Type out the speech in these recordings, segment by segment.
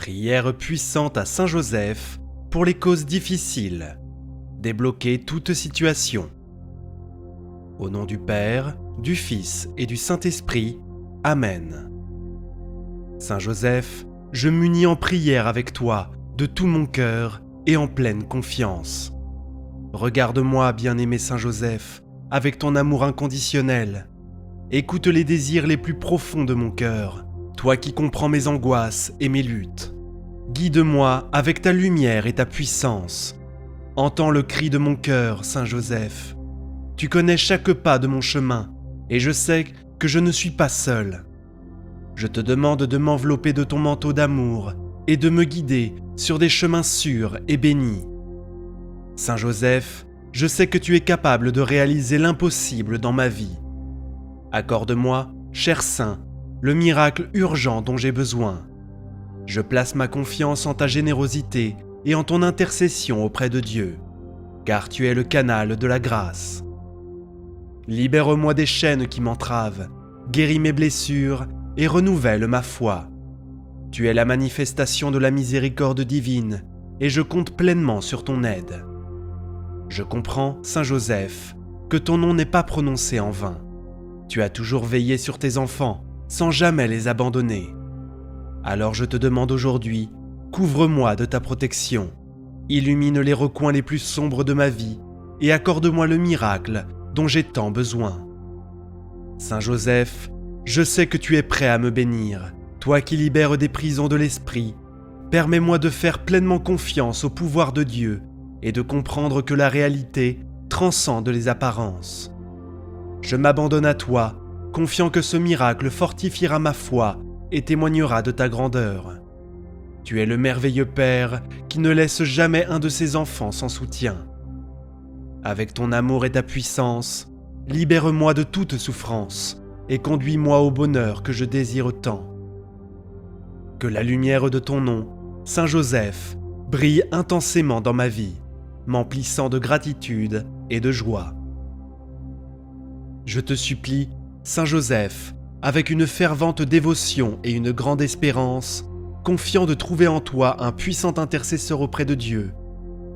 Prière puissante à Saint Joseph pour les causes difficiles. Débloquer toute situation. Au nom du Père, du Fils et du Saint-Esprit. Amen. Saint Joseph, je m'unis en prière avec toi de tout mon cœur et en pleine confiance. Regarde-moi, bien-aimé Saint Joseph, avec ton amour inconditionnel. Écoute les désirs les plus profonds de mon cœur, toi qui comprends mes angoisses et mes luttes. Guide-moi avec ta lumière et ta puissance. Entends le cri de mon cœur, Saint Joseph. Tu connais chaque pas de mon chemin, et je sais que je ne suis pas seul. Je te demande de m'envelopper de ton manteau d'amour et de me guider sur des chemins sûrs et bénis. Saint Joseph, je sais que tu es capable de réaliser l'impossible dans ma vie. Accorde-moi, cher Saint, le miracle urgent dont j'ai besoin. Je place ma confiance en ta générosité et en ton intercession auprès de Dieu, car tu es le canal de la grâce. Libère-moi des chaînes qui m'entravent, guéris mes blessures et renouvelle ma foi. Tu es la manifestation de la miséricorde divine et je compte pleinement sur ton aide. Je comprends, Saint Joseph, que ton nom n'est pas prononcé en vain. Tu as toujours veillé sur tes enfants, sans jamais les abandonner. Alors je te demande aujourd'hui, couvre-moi de ta protection, illumine les recoins les plus sombres de ma vie et accorde-moi le miracle dont j'ai tant besoin. Saint Joseph, je sais que tu es prêt à me bénir, toi qui libères des prisons de l'esprit. Permets-moi de faire pleinement confiance au pouvoir de Dieu et de comprendre que la réalité transcende les apparences. Je m'abandonne à toi, confiant que ce miracle fortifiera ma foi et témoignera de ta grandeur. Tu es le merveilleux Père qui ne laisse jamais un de ses enfants sans soutien. Avec ton amour et ta puissance, libère-moi de toute souffrance et conduis-moi au bonheur que je désire tant. Que la lumière de ton nom, Saint Joseph, brille intensément dans ma vie, m'emplissant de gratitude et de joie. Je te supplie, Saint Joseph, avec une fervente dévotion et une grande espérance, confiant de trouver en toi un puissant intercesseur auprès de Dieu,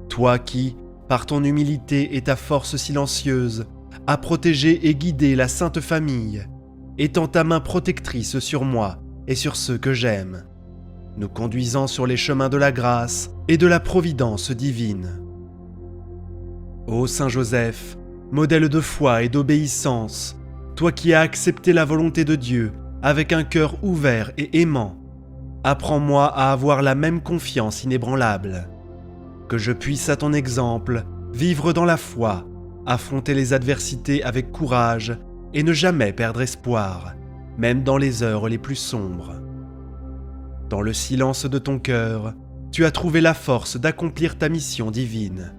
toi qui, par ton humilité et ta force silencieuse, as protégé et guidé la Sainte Famille, étends ta main protectrice sur moi et sur ceux que j'aime, nous conduisant sur les chemins de la grâce et de la providence divine. Ô Saint Joseph, modèle de foi et d'obéissance, toi qui as accepté la volonté de Dieu avec un cœur ouvert et aimant, apprends-moi à avoir la même confiance inébranlable. Que je puisse, à ton exemple, vivre dans la foi, affronter les adversités avec courage et ne jamais perdre espoir, même dans les heures les plus sombres. Dans le silence de ton cœur, tu as trouvé la force d'accomplir ta mission divine.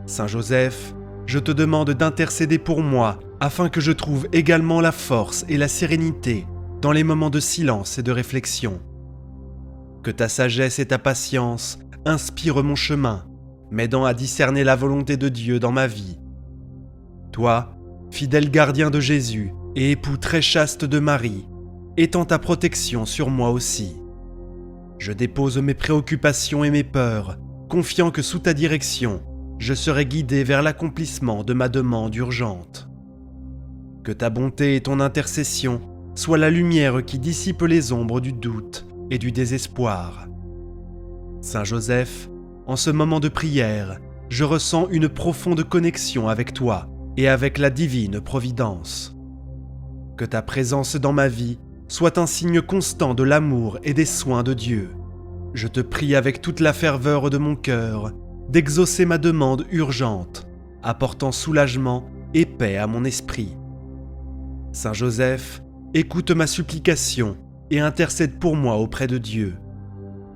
Saint Joseph, je te demande d'intercéder pour moi afin que je trouve également la force et la sérénité dans les moments de silence et de réflexion. Que ta sagesse et ta patience inspirent mon chemin, m'aidant à discerner la volonté de Dieu dans ma vie. Toi, fidèle gardien de Jésus et époux très chaste de Marie, étends ta protection sur moi aussi. Je dépose mes préoccupations et mes peurs, confiant que sous ta direction, je serai guidé vers l'accomplissement de ma demande urgente. Que ta bonté et ton intercession soient la lumière qui dissipe les ombres du doute et du désespoir. Saint Joseph, en ce moment de prière, je ressens une profonde connexion avec toi et avec la divine providence. Que ta présence dans ma vie soit un signe constant de l'amour et des soins de Dieu. Je te prie avec toute la ferveur de mon cœur d'exaucer ma demande urgente, apportant soulagement et paix à mon esprit. Saint Joseph, écoute ma supplication et intercède pour moi auprès de Dieu.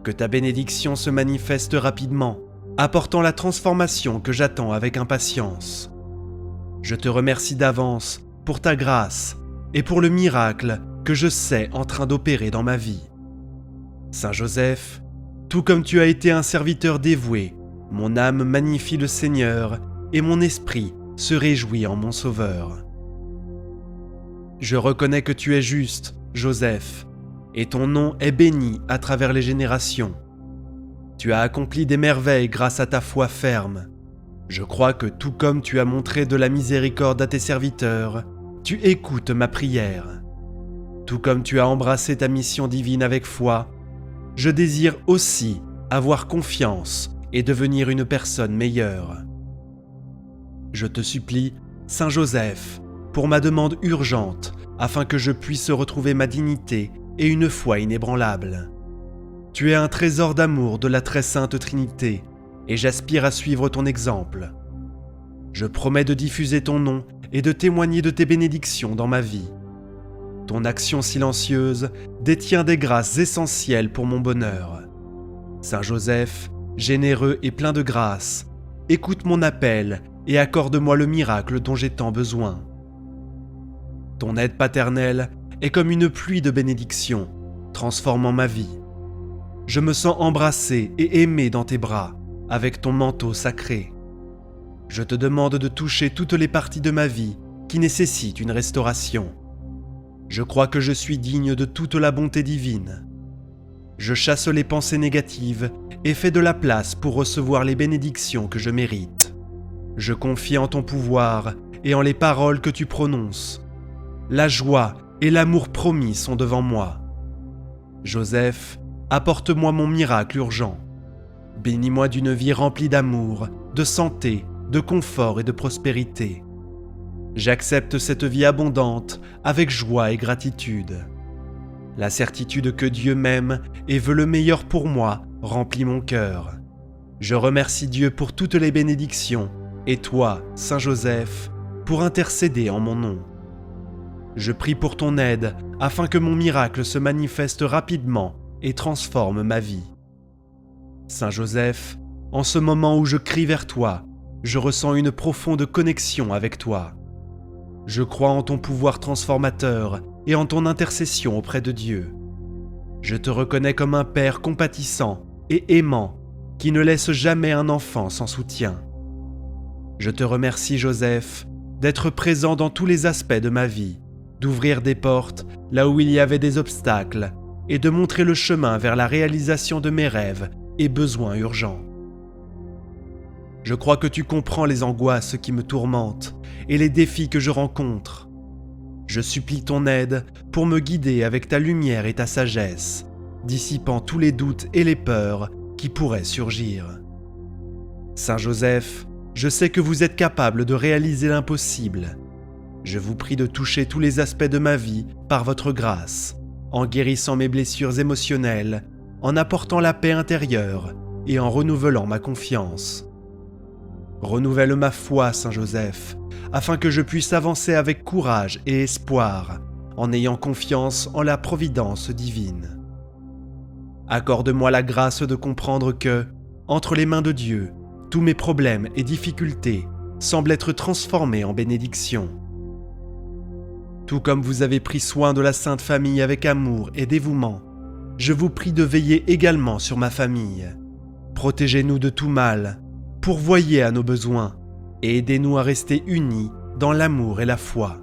Que ta bénédiction se manifeste rapidement, apportant la transformation que j'attends avec impatience. Je te remercie d'avance pour ta grâce et pour le miracle que je sais en train d'opérer dans ma vie. Saint Joseph, tout comme tu as été un serviteur dévoué, mon âme magnifie le Seigneur et mon esprit se réjouit en mon Sauveur. Je reconnais que tu es juste, Joseph, et ton nom est béni à travers les générations. Tu as accompli des merveilles grâce à ta foi ferme. Je crois que tout comme tu as montré de la miséricorde à tes serviteurs, tu écoutes ma prière. Tout comme tu as embrassé ta mission divine avec foi, je désire aussi avoir confiance et devenir une personne meilleure. Je te supplie, Saint Joseph, pour ma demande urgente, afin que je puisse retrouver ma dignité et une foi inébranlable. Tu es un trésor d'amour de la très sainte Trinité, et j'aspire à suivre ton exemple. Je promets de diffuser ton nom et de témoigner de tes bénédictions dans ma vie. Ton action silencieuse détient des grâces essentielles pour mon bonheur. Saint Joseph, généreux et plein de grâce, écoute mon appel et accorde-moi le miracle dont j'ai tant besoin. Ton aide paternelle est comme une pluie de bénédictions, transformant ma vie. Je me sens embrassé et aimé dans tes bras, avec ton manteau sacré. Je te demande de toucher toutes les parties de ma vie qui nécessitent une restauration. Je crois que je suis digne de toute la bonté divine. Je chasse les pensées négatives et fais de la place pour recevoir les bénédictions que je mérite. Je confie en ton pouvoir et en les paroles que tu prononces. La joie et l'amour promis sont devant moi. Joseph, apporte-moi mon miracle urgent. Bénis-moi d'une vie remplie d'amour, de santé, de confort et de prospérité. J'accepte cette vie abondante avec joie et gratitude. La certitude que Dieu m'aime et veut le meilleur pour moi remplit mon cœur. Je remercie Dieu pour toutes les bénédictions et toi, Saint Joseph, pour intercéder en mon nom. Je prie pour ton aide afin que mon miracle se manifeste rapidement et transforme ma vie. Saint Joseph, en ce moment où je crie vers toi, je ressens une profonde connexion avec toi. Je crois en ton pouvoir transformateur et en ton intercession auprès de Dieu. Je te reconnais comme un père compatissant et aimant qui ne laisse jamais un enfant sans soutien. Je te remercie, Joseph, d'être présent dans tous les aspects de ma vie, d'ouvrir des portes là où il y avait des obstacles et de montrer le chemin vers la réalisation de mes rêves et besoins urgents. Je crois que tu comprends les angoisses qui me tourmentent et les défis que je rencontre. Je supplie ton aide pour me guider avec ta lumière et ta sagesse, dissipant tous les doutes et les peurs qui pourraient surgir. Saint Joseph, je sais que vous êtes capable de réaliser l'impossible. Je vous prie de toucher tous les aspects de ma vie par votre grâce, en guérissant mes blessures émotionnelles, en apportant la paix intérieure et en renouvelant ma confiance. Renouvelle ma foi, Saint Joseph, afin que je puisse avancer avec courage et espoir, en ayant confiance en la providence divine. Accorde-moi la grâce de comprendre que, entre les mains de Dieu, tous mes problèmes et difficultés semblent être transformés en bénédictions. Tout comme vous avez pris soin de la Sainte Famille avec amour et dévouement, je vous prie de veiller également sur ma famille. Protégez-nous de tout mal, pourvoyez à nos besoins et aidez-nous à rester unis dans l'amour et la foi.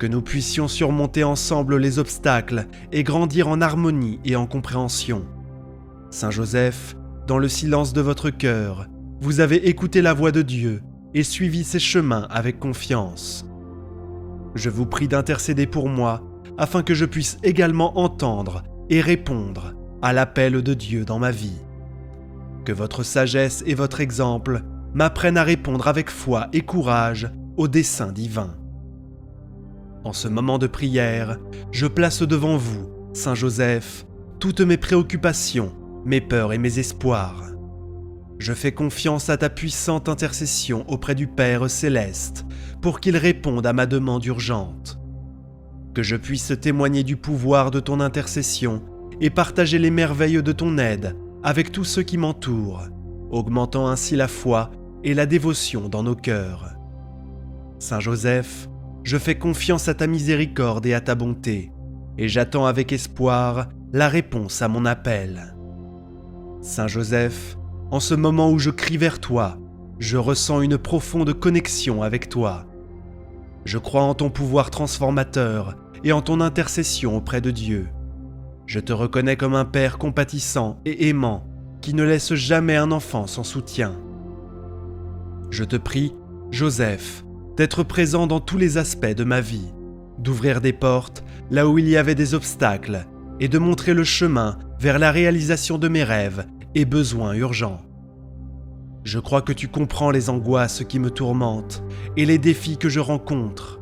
Que nous puissions surmonter ensemble les obstacles et grandir en harmonie et en compréhension. Saint Joseph, dans le silence de votre cœur, vous avez écouté la voix de Dieu et suivi ses chemins avec confiance. Je vous prie d'intercéder pour moi afin que je puisse également entendre et répondre à l'appel de Dieu dans ma vie. Que votre sagesse et votre exemple m'apprennent à répondre avec foi et courage au dessein divin. En ce moment de prière, je place devant vous, Saint Joseph, toutes mes préoccupations, mes peurs et mes espoirs. Je fais confiance à ta puissante intercession auprès du Père céleste pour qu'il réponde à ma demande urgente. Que je puisse témoigner du pouvoir de ton intercession et partager les merveilles de ton aide avec tous ceux qui m'entourent, augmentant ainsi la foi et la dévotion dans nos cœurs. Saint Joseph, je fais confiance à ta miséricorde et à ta bonté, et j'attends avec espoir la réponse à mon appel. Saint Joseph, en ce moment où je crie vers toi, je ressens une profonde connexion avec toi. Je crois en ton pouvoir transformateur et en ton intercession auprès de Dieu. Je te reconnais comme un père compatissant et aimant qui ne laisse jamais un enfant sans soutien. Je te prie, Joseph, d'être présent dans tous les aspects de ma vie, d'ouvrir des portes là où il y avait des obstacles et de montrer le chemin vers la réalisation de mes rêves et besoins urgents. Je crois que tu comprends les angoisses qui me tourmentent et les défis que je rencontre.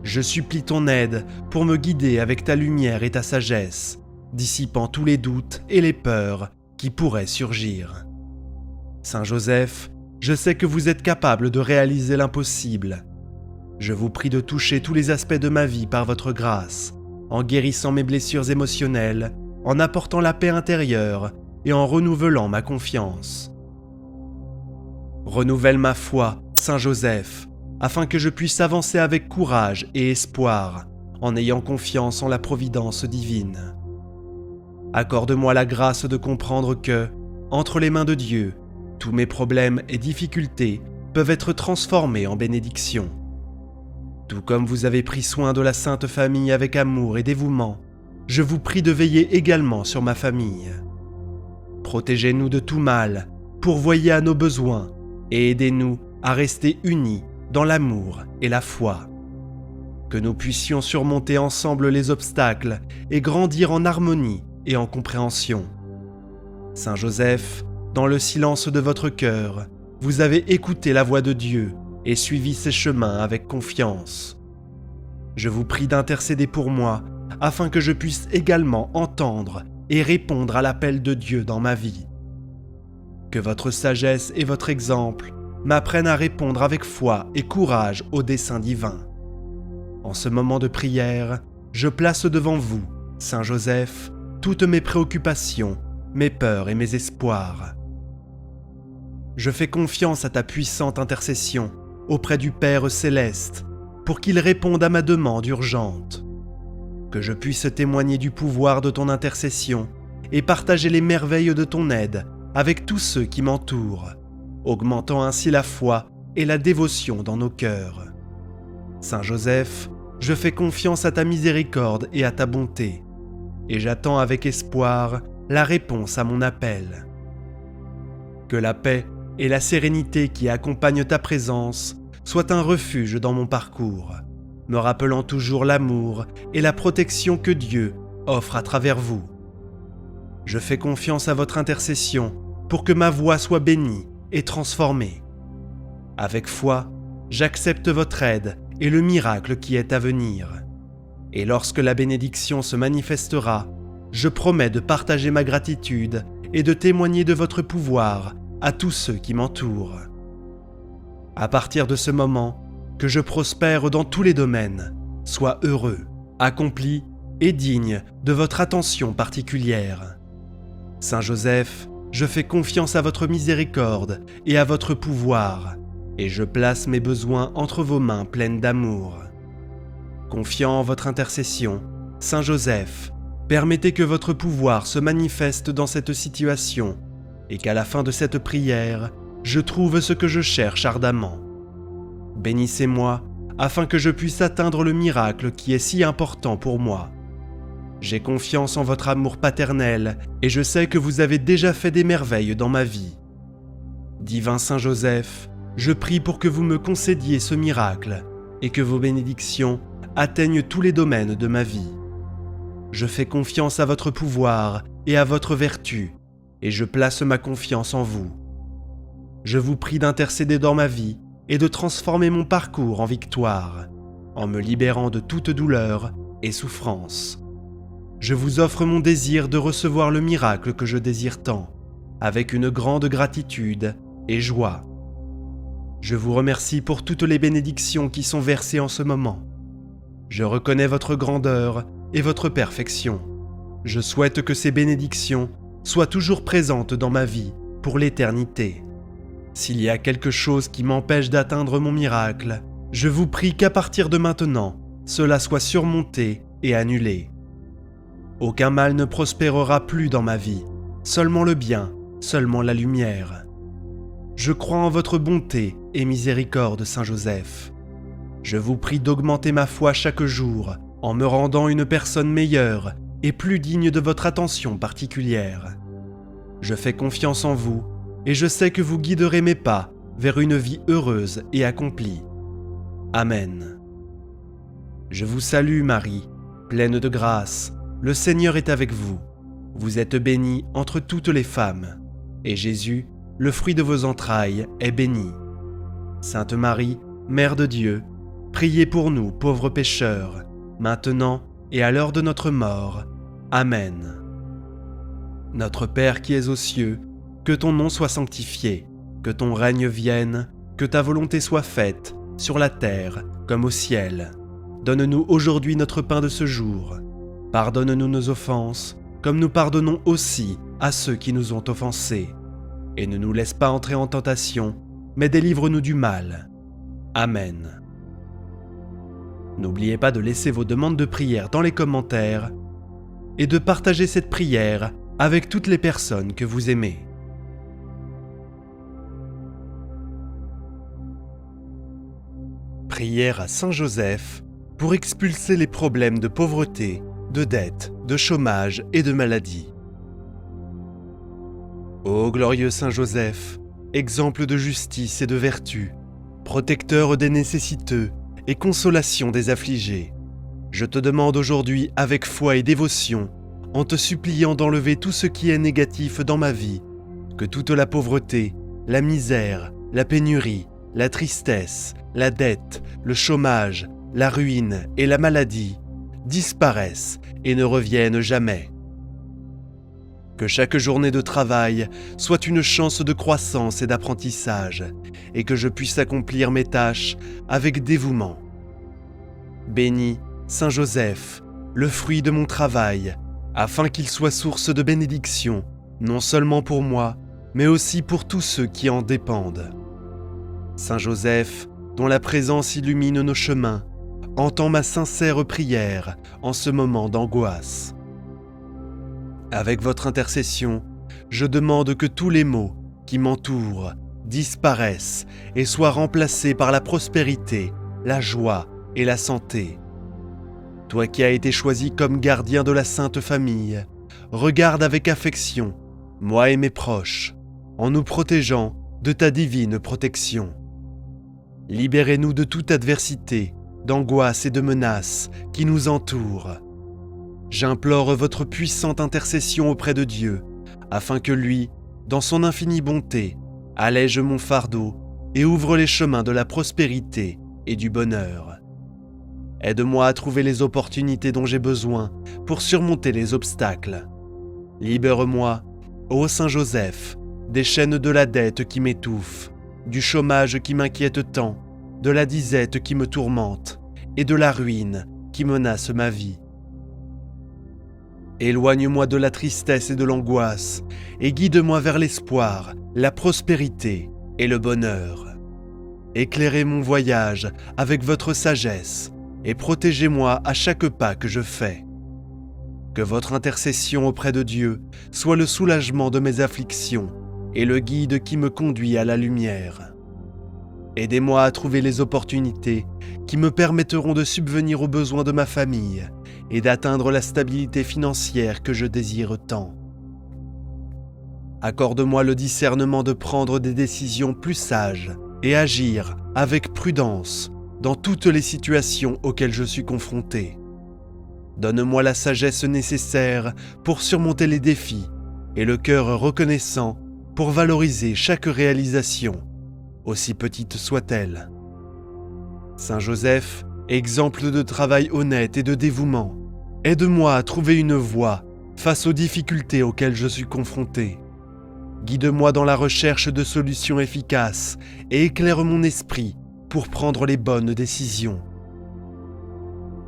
Je supplie ton aide pour me guider avec ta lumière et ta sagesse, dissipant tous les doutes et les peurs qui pourraient surgir. Saint Joseph, je sais que vous êtes capable de réaliser l'impossible. Je vous prie de toucher tous les aspects de ma vie par votre grâce, en guérissant mes blessures émotionnelles, en apportant la paix intérieure et en renouvelant ma confiance. Renouvelle ma foi, Saint Joseph, afin que je puisse avancer avec courage et espoir, en ayant confiance en la providence divine. Accorde-moi la grâce de comprendre que, entre les mains de Dieu, tous mes problèmes et difficultés peuvent être transformés en bénédictions. Tout comme vous avez pris soin de la Sainte Famille avec amour et dévouement, je vous prie de veiller également sur ma famille. Protégez-nous de tout mal, pourvoyez à nos besoins et aidez-nous à rester unis dans l'amour et la foi. Que nous puissions surmonter ensemble les obstacles et grandir en harmonie et en compréhension. Saint Joseph, dans le silence de votre cœur, vous avez écouté la voix de Dieu et suivi ses chemins avec confiance. Je vous prie d'intercéder pour moi afin que je puisse également entendre et répondre à l'appel de Dieu dans ma vie. Que votre sagesse et votre exemple m'apprennent à répondre avec foi et courage au dessein divin. En ce moment de prière, je place devant vous, Saint Joseph, toutes mes préoccupations, mes peurs et mes espoirs. Je fais confiance à ta puissante intercession auprès du Père céleste pour qu'il réponde à ma demande urgente. Que je puisse témoigner du pouvoir de ton intercession et partager les merveilles de ton aide avec tous ceux qui m'entourent, augmentant ainsi la foi et la dévotion dans nos cœurs. Saint Joseph, je fais confiance à ta miséricorde et à ta bonté, et j'attends avec espoir la réponse à mon appel. Que la paix et la sérénité qui accompagnent ta présence soient un refuge dans mon parcours, me rappelant toujours l'amour et la protection que Dieu offre à travers vous. Je fais confiance à votre intercession pour que ma voix soit bénie et transformée. Avec foi, j'accepte votre aide et le miracle qui est à venir. Et lorsque la bénédiction se manifestera, je promets de partager ma gratitude et de témoigner de votre pouvoir à tous ceux qui m'entourent. À partir de ce moment, que je prospère dans tous les domaines, sois heureux, accompli et digne de votre attention particulière. Saint Joseph, je fais confiance à votre miséricorde et à votre pouvoir, et je place mes besoins entre vos mains pleines d'amour. Confiant en votre intercession, Saint Joseph, permettez que votre pouvoir se manifeste dans cette situation, et qu'à la fin de cette prière, je trouve ce que je cherche ardemment. Bénissez-moi, afin que je puisse atteindre le miracle qui est si important pour moi. J'ai confiance en votre amour paternel et je sais que vous avez déjà fait des merveilles dans ma vie. Divin Saint Joseph, je prie pour que vous me concédiez ce miracle et que vos bénédictions atteignent tous les domaines de ma vie. Je fais confiance à votre pouvoir et à votre vertu et je place ma confiance en vous. Je vous prie d'intercéder dans ma vie et de transformer mon parcours en victoire, en me libérant de toute douleur et souffrance. Je vous offre mon désir de recevoir le miracle que je désire tant, avec une grande gratitude et joie. Je vous remercie pour toutes les bénédictions qui sont versées en ce moment. Je reconnais votre grandeur et votre perfection. Je souhaite que ces bénédictions soient toujours présentes dans ma vie pour l'éternité. S'il y a quelque chose qui m'empêche d'atteindre mon miracle, je vous prie qu'à partir de maintenant, cela soit surmonté et annulé. Aucun mal ne prospérera plus dans ma vie, seulement le bien, seulement la lumière. Je crois en votre bonté et miséricorde, Saint Joseph. Je vous prie d'augmenter ma foi chaque jour en me rendant une personne meilleure et plus digne de votre attention particulière. Je fais confiance en vous et je sais que vous guiderez mes pas vers une vie heureuse et accomplie. Amen. Je vous salue Marie, pleine de grâce, le Seigneur est avec vous. Vous êtes bénie entre toutes les femmes, et Jésus, le fruit de vos entrailles, est béni. Sainte Marie, Mère de Dieu, priez pour nous pauvres pécheurs, maintenant et à l'heure de notre mort. Amen. Notre Père qui es aux cieux, que ton nom soit sanctifié, que ton règne vienne, que ta volonté soit faite, sur la terre comme au ciel. Donne-nous aujourd'hui notre pain de ce jour. Pardonne-nous nos offenses, comme nous pardonnons aussi à ceux qui nous ont offensés. Et ne nous laisse pas entrer en tentation, mais délivre-nous du mal. Amen. N'oubliez pas de laisser vos demandes de prière dans les commentaires et de partager cette prière avec toutes les personnes que vous aimez. Prière à Saint Joseph pour expulser les problèmes de pauvreté, de dette, de chômage et de maladie. Ô glorieux Saint Joseph, exemple de justice et de vertu, protecteur des nécessiteux et consolation des affligés, je te demande aujourd'hui avec foi et dévotion, en te suppliant d'enlever tout ce qui est négatif dans ma vie, que toute la pauvreté, la misère, la pénurie, la tristesse, la dette, le chômage, la ruine et la maladie disparaissent et ne reviennent jamais. Que chaque journée de travail soit une chance de croissance et d'apprentissage, et que je puisse accomplir mes tâches avec dévouement. Bénis, Saint Joseph, le fruit de mon travail, afin qu'il soit source de bénédiction, non seulement pour moi, mais aussi pour tous ceux qui en dépendent. Saint Joseph, dont la présence illumine nos chemins, entends ma sincère prière en ce moment d'angoisse. Avec votre intercession, je demande que tous les maux qui m'entourent disparaissent et soient remplacés par la prospérité, la joie et la santé. Toi qui as été choisi comme gardien de la Sainte Famille, regarde avec affection, moi et mes proches, en nous protégeant de ta divine protection. Libérez-nous de toute adversité, d'angoisse et de menaces qui nous entourent. J'implore votre puissante intercession auprès de Dieu, afin que lui, dans son infinie bonté, allège mon fardeau et ouvre les chemins de la prospérité et du bonheur. Aide-moi à trouver les opportunités dont j'ai besoin pour surmonter les obstacles. Libère-moi, ô Saint Joseph, des chaînes de la dette qui m'étouffent, du chômage qui m'inquiète tant, de la disette qui me tourmente et de la ruine qui menace ma vie. Éloigne-moi de la tristesse et de l'angoisse et guide-moi vers l'espoir, la prospérité et le bonheur. Éclairez mon voyage avec votre sagesse et protégez-moi à chaque pas que je fais. Que votre intercession auprès de Dieu soit le soulagement de mes afflictions et le guide qui me conduit à la lumière. Aidez-moi à trouver les opportunités qui me permettront de subvenir aux besoins de ma famille et d'atteindre la stabilité financière que je désire tant. Accorde-moi le discernement de prendre des décisions plus sages et agir avec prudence dans toutes les situations auxquelles je suis confronté. Donne-moi la sagesse nécessaire pour surmonter les défis et le cœur reconnaissant pour valoriser chaque réalisation, aussi petite soit-elle. Saint Joseph, exemple de travail honnête et de dévouement, aide-moi à trouver une voie face aux difficultés auxquelles je suis confronté. Guide-moi dans la recherche de solutions efficaces et éclaire mon esprit pour prendre les bonnes décisions.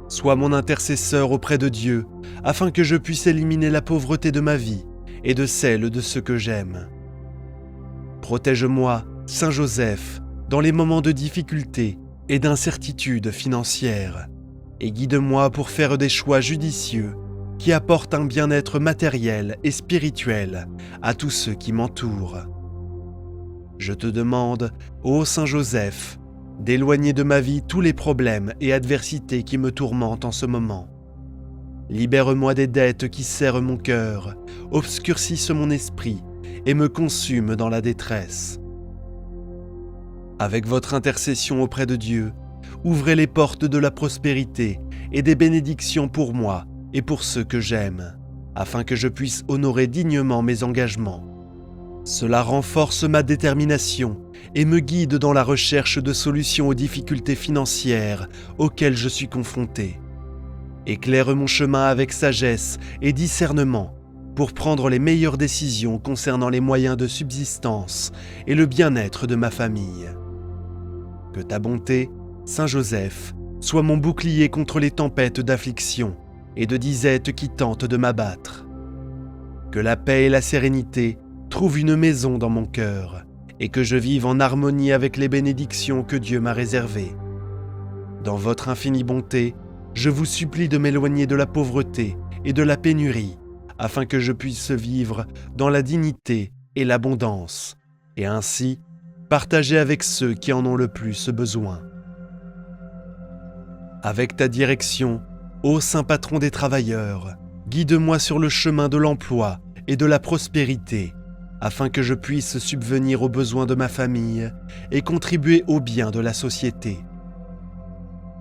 Sois mon intercesseur auprès de Dieu, afin que je puisse éliminer la pauvreté de ma vie et de celle de ceux que j'aime. Protège-moi, Saint Joseph, dans les moments de difficulté et d'incertitude financière, et guide-moi pour faire des choix judicieux qui apportent un bien-être matériel et spirituel à tous ceux qui m'entourent. Je te demande, ô Saint Joseph, d'éloigner de ma vie tous les problèmes et adversités qui me tourmentent en ce moment. Libère-moi des dettes qui serrent mon cœur, obscurcissent mon esprit et me consument dans la détresse. Avec votre intercession auprès de Dieu, ouvrez les portes de la prospérité et des bénédictions pour moi et pour ceux que j'aime, afin que je puisse honorer dignement mes engagements. Cela renforce ma détermination et me guide dans la recherche de solutions aux difficultés financières auxquelles je suis confronté. Éclaire mon chemin avec sagesse et discernement pour prendre les meilleures décisions concernant les moyens de subsistance et le bien-être de ma famille. Que ta bonté, Saint Joseph, soit mon bouclier contre les tempêtes d'affliction et de disette qui tentent de m'abattre. Que la paix et la sérénité trouvent une maison dans mon cœur et que je vive en harmonie avec les bénédictions que Dieu m'a réservées. Dans votre infinie bonté, je vous supplie de m'éloigner de la pauvreté et de la pénurie, afin que je puisse vivre dans la dignité et l'abondance, et ainsi partager avec ceux qui en ont le plus besoin. Avec ta direction, ô Saint Patron des travailleurs, guide-moi sur le chemin de l'emploi et de la prospérité, afin que je puisse subvenir aux besoins de ma famille et contribuer au bien de la société.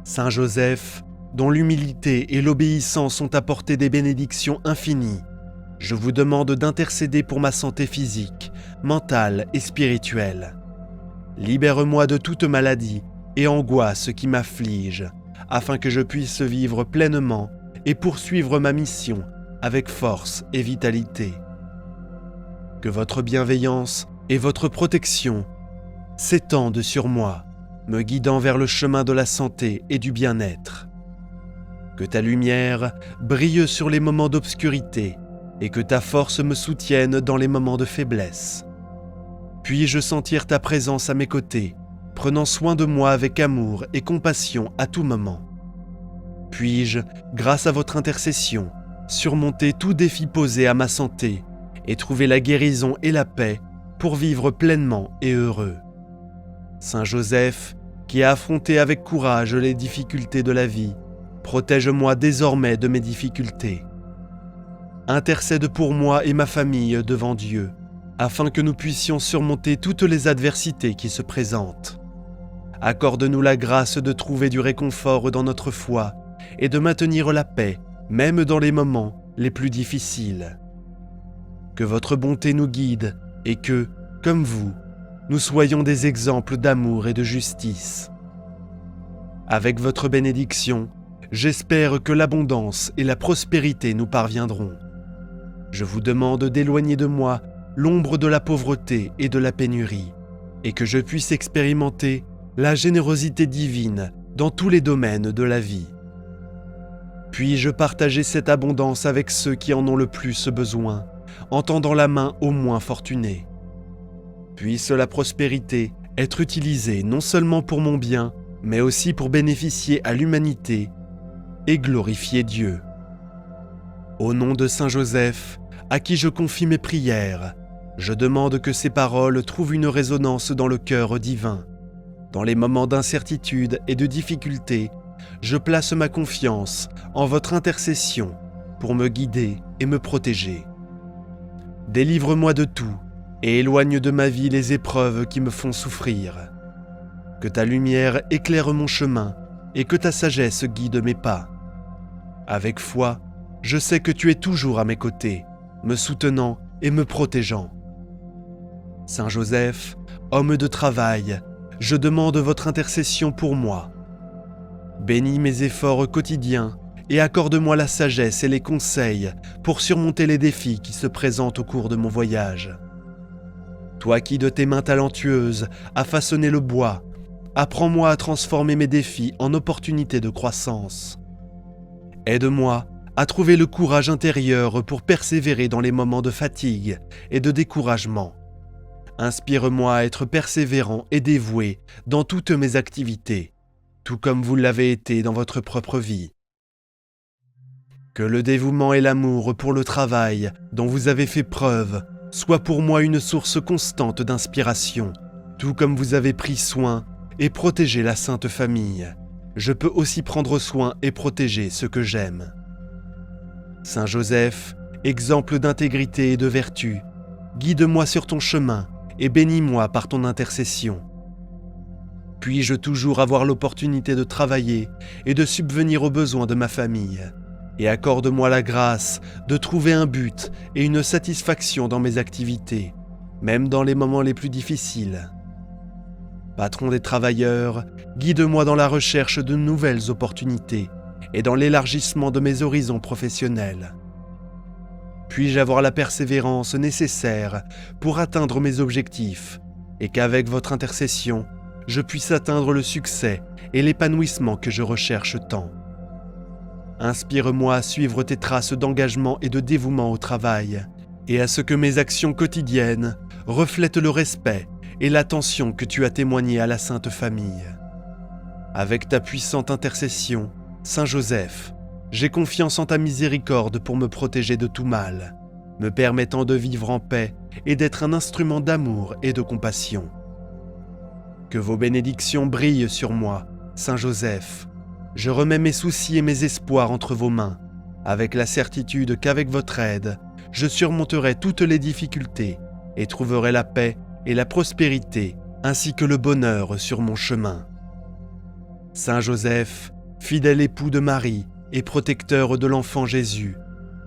Saint Joseph, dont l'humilité et l'obéissance ont apporté des bénédictions infinies, je vous demande d'intercéder pour ma santé physique, mentale et spirituelle. Libère-moi de toute maladie et angoisse qui m'afflige, afin que je puisse vivre pleinement et poursuivre ma mission avec force et vitalité. Que votre bienveillance et votre protection s'étendent sur moi, me guidant vers le chemin de la santé et du bien-être. Que ta lumière brille sur les moments d'obscurité et que ta force me soutienne dans les moments de faiblesse. Puis-je sentir ta présence à mes côtés, prenant soin de moi avec amour et compassion à tout moment. Puis-je, grâce à votre intercession, surmonter tout défi posé à ma santé et trouver la guérison et la paix pour vivre pleinement et heureux. Saint Joseph, qui a affronté avec courage les difficultés de la vie, protège-moi désormais de mes difficultés. Intercède pour moi et ma famille devant Dieu, afin que nous puissions surmonter toutes les adversités qui se présentent. Accorde-nous la grâce de trouver du réconfort dans notre foi et de maintenir la paix, même dans les moments les plus difficiles. Que votre bonté nous guide et que, comme vous, nous soyons des exemples d'amour et de justice. Avec votre bénédiction, j'espère que l'abondance et la prospérité nous parviendront. Je vous demande d'éloigner de moi l'ombre de la pauvreté et de la pénurie, et que je puisse expérimenter la générosité divine dans tous les domaines de la vie. Puis-je partager cette abondance avec ceux qui en ont le plus besoin, en tendant la main aux moins fortunés. Puisse la prospérité être utilisée non seulement pour mon bien, mais aussi pour bénéficier à l'humanité et glorifier Dieu. Au nom de Saint Joseph, à qui je confie mes prières, je demande que ces paroles trouvent une résonance dans le cœur divin. Dans les moments d'incertitude et de difficulté, je place ma confiance en votre intercession pour me guider et me protéger. Délivre-moi de tout et éloigne de ma vie les épreuves qui me font souffrir. Que ta lumière éclaire mon chemin et que ta sagesse guide mes pas. Avec foi, je sais que tu es toujours à mes côtés, me soutenant et me protégeant. Saint Joseph, homme de travail, je demande votre intercession pour moi. Bénis mes efforts quotidiens et accorde-moi la sagesse et les conseils pour surmonter les défis qui se présentent au cours de mon voyage. Toi qui de tes mains talentueuses as façonné le bois, apprends-moi à transformer mes défis en opportunités de croissance. Aide-moi à trouver le courage intérieur pour persévérer dans les moments de fatigue et de découragement. Inspire-moi à être persévérant et dévoué dans toutes mes activités, tout comme vous l'avez été dans votre propre vie. Que le dévouement et l'amour pour le travail dont vous avez fait preuve soient pour moi une source constante d'inspiration, tout comme vous avez pris soin et protégé la Sainte Famille. Je peux aussi prendre soin et protéger ceux que j'aime. Saint Joseph, exemple d'intégrité et de vertu, guide-moi sur ton chemin et bénis-moi par ton intercession. Puis-je toujours avoir l'opportunité de travailler et de subvenir aux besoins de ma famille, et accorde-moi la grâce de trouver un but et une satisfaction dans mes activités, même dans les moments les plus difficiles. Patron des travailleurs, guide-moi dans la recherche de nouvelles opportunités et dans l'élargissement de mes horizons professionnels. Puis-je avoir la persévérance nécessaire pour atteindre mes objectifs et qu'avec votre intercession, je puisse atteindre le succès et l'épanouissement que je recherche tant. Inspire-moi à suivre tes traces d'engagement et de dévouement au travail, et à ce que mes actions quotidiennes reflètent le respect et l'attention que tu as témoigné à la Sainte Famille. Avec ta puissante intercession, Saint Joseph, j'ai confiance en ta miséricorde pour me protéger de tout mal, me permettant de vivre en paix et d'être un instrument d'amour et de compassion. Que vos bénédictions brillent sur moi, Saint Joseph. Je remets mes soucis et mes espoirs entre vos mains, avec la certitude qu'avec votre aide, je surmonterai toutes les difficultés et trouverai la paix et la prospérité, ainsi que le bonheur sur mon chemin. Saint Joseph, fidèle époux de Marie et protecteur de l'enfant Jésus,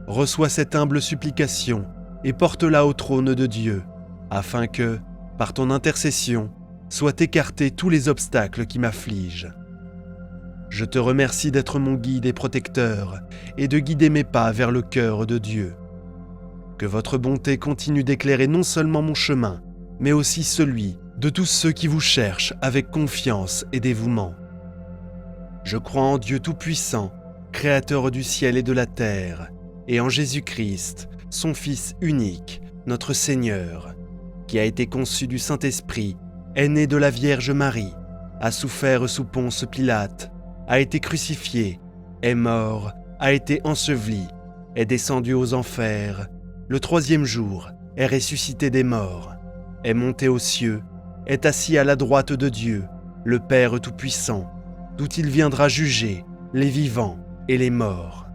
reçois cette humble supplication et porte-la au trône de Dieu, afin que, par ton intercession, soient écartés tous les obstacles qui m'affligent. Je te remercie d'être mon guide et protecteur et de guider mes pas vers le cœur de Dieu. Que votre bonté continue d'éclairer non seulement mon chemin, mais aussi celui de tous ceux qui vous cherchent avec confiance et dévouement. Je crois en Dieu Tout-Puissant, Créateur du ciel et de la terre, et en Jésus-Christ, son Fils unique, notre Seigneur, qui a été conçu du Saint-Esprit, est né de la Vierge Marie, a souffert sous Ponce Pilate, a été crucifié, est mort, a été enseveli, est descendu aux enfers, le troisième jour est ressuscité des morts, est monté aux cieux, est assis à la droite de Dieu, le Père Tout-Puissant, d'où il viendra juger les vivants et les morts.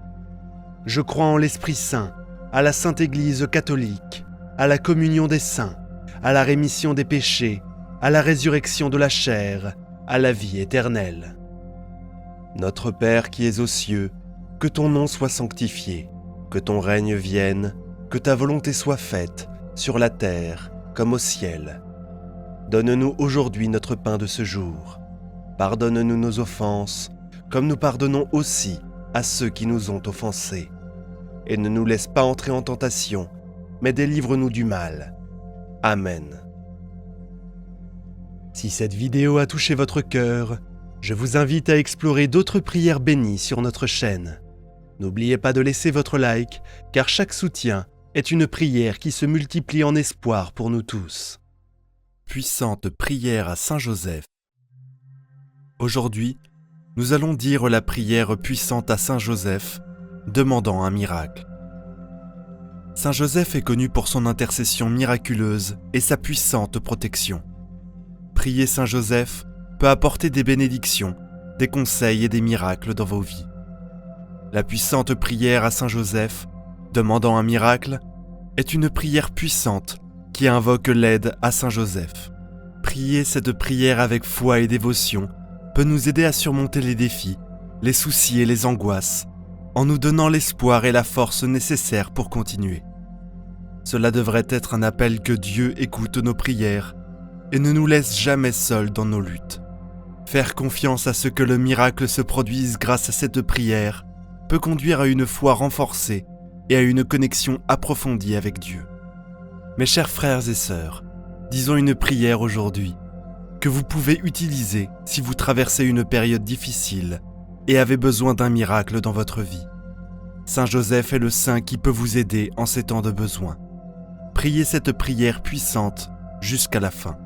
Je crois en l'Esprit Saint, à la Sainte Église catholique, à la communion des saints, à la rémission des péchés, à la résurrection de la chair, à la vie éternelle. Notre Père qui es aux cieux, que ton nom soit sanctifié, que ton règne vienne, que ta volonté soit faite, sur la terre comme au ciel. Donne-nous aujourd'hui notre pain de ce jour. Pardonne-nous nos offenses, comme nous pardonnons aussi à ceux qui nous ont offensés. Et ne nous laisse pas entrer en tentation, mais délivre-nous du mal. Amen. Si cette vidéo a touché votre cœur, je vous invite à explorer d'autres prières bénies sur notre chaîne. N'oubliez pas de laisser votre like, car chaque soutien est une prière qui se multiplie en espoir pour nous tous. Puissante prière à Saint Joseph. Aujourd'hui, nous allons dire la prière puissante à Saint Joseph, demandant un miracle. Saint Joseph est connu pour son intercession miraculeuse et sa puissante protection. Prier Saint Joseph peut apporter des bénédictions, des conseils et des miracles dans vos vies. La puissante prière à Saint Joseph, demandant un miracle, est une prière puissante qui invoque l'aide à Saint Joseph. Prier cette prière avec foi et dévotion peut nous aider à surmonter les défis, les soucis et les angoisses, en nous donnant l'espoir et la force nécessaires pour continuer. Cela devrait être un appel que Dieu écoute nos prières et ne nous laisse jamais seuls dans nos luttes. Faire confiance à ce que le miracle se produise grâce à cette prière peut conduire à une foi renforcée et à une connexion approfondie avec Dieu. Mes chers frères et sœurs, disons une prière aujourd'hui que vous pouvez utiliser si vous traversez une période difficile et avez besoin d'un miracle dans votre vie. Saint Joseph est le saint qui peut vous aider en ces temps de besoin. Priez cette prière puissante jusqu'à la fin.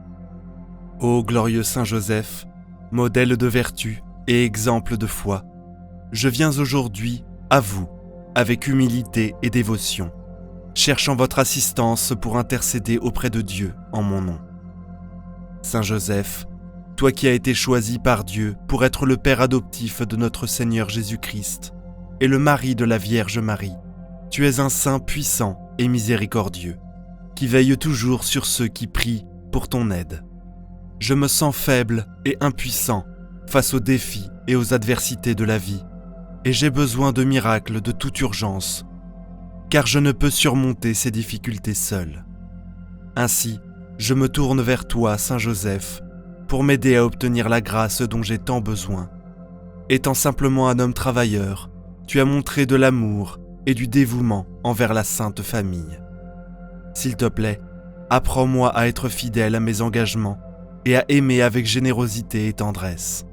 Ô glorieux Saint Joseph, modèle de vertu et exemple de foi, je viens aujourd'hui à vous avec humilité et dévotion, cherchant votre assistance pour intercéder auprès de Dieu en mon nom. Saint Joseph, toi qui as été choisi par Dieu pour être le père adoptif de notre Seigneur Jésus-Christ et le mari de la Vierge Marie, Tu es un saint puissant et miséricordieux, qui veille toujours sur ceux qui prient pour ton aide. Je me sens faible et impuissant face aux défis et aux adversités de la vie, et j'ai besoin de miracles de toute urgence, car je ne peux surmonter ces difficultés seul. Ainsi, je me tourne vers toi, Saint Joseph, pour m'aider à obtenir la grâce dont j'ai tant besoin. Étant simplement un homme travailleur, tu as montré de l'amour et du dévouement envers la Sainte Famille. S'il te plaît, apprends-moi à être fidèle à mes engagements et à aimer avec générosité et tendresse.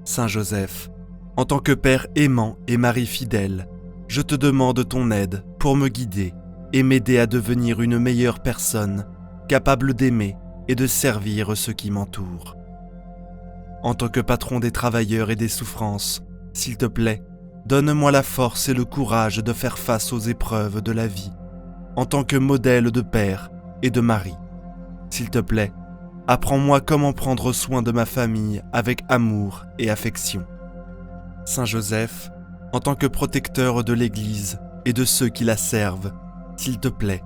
Saint Joseph, en tant que Père aimant et Mari fidèle, je te demande ton aide pour me guider et m'aider à devenir une meilleure personne, capable d'aimer et de servir ceux qui m'entourent. En tant que patron des travailleurs et des souffrances, s'il te plaît, donne-moi la force et le courage de faire face aux épreuves de la vie, en tant que modèle de père et de mari. S'il te plaît, apprends-moi comment prendre soin de ma famille avec amour et affection. Saint Joseph, en tant que protecteur de l'Église et de ceux qui la servent, s'il te plaît,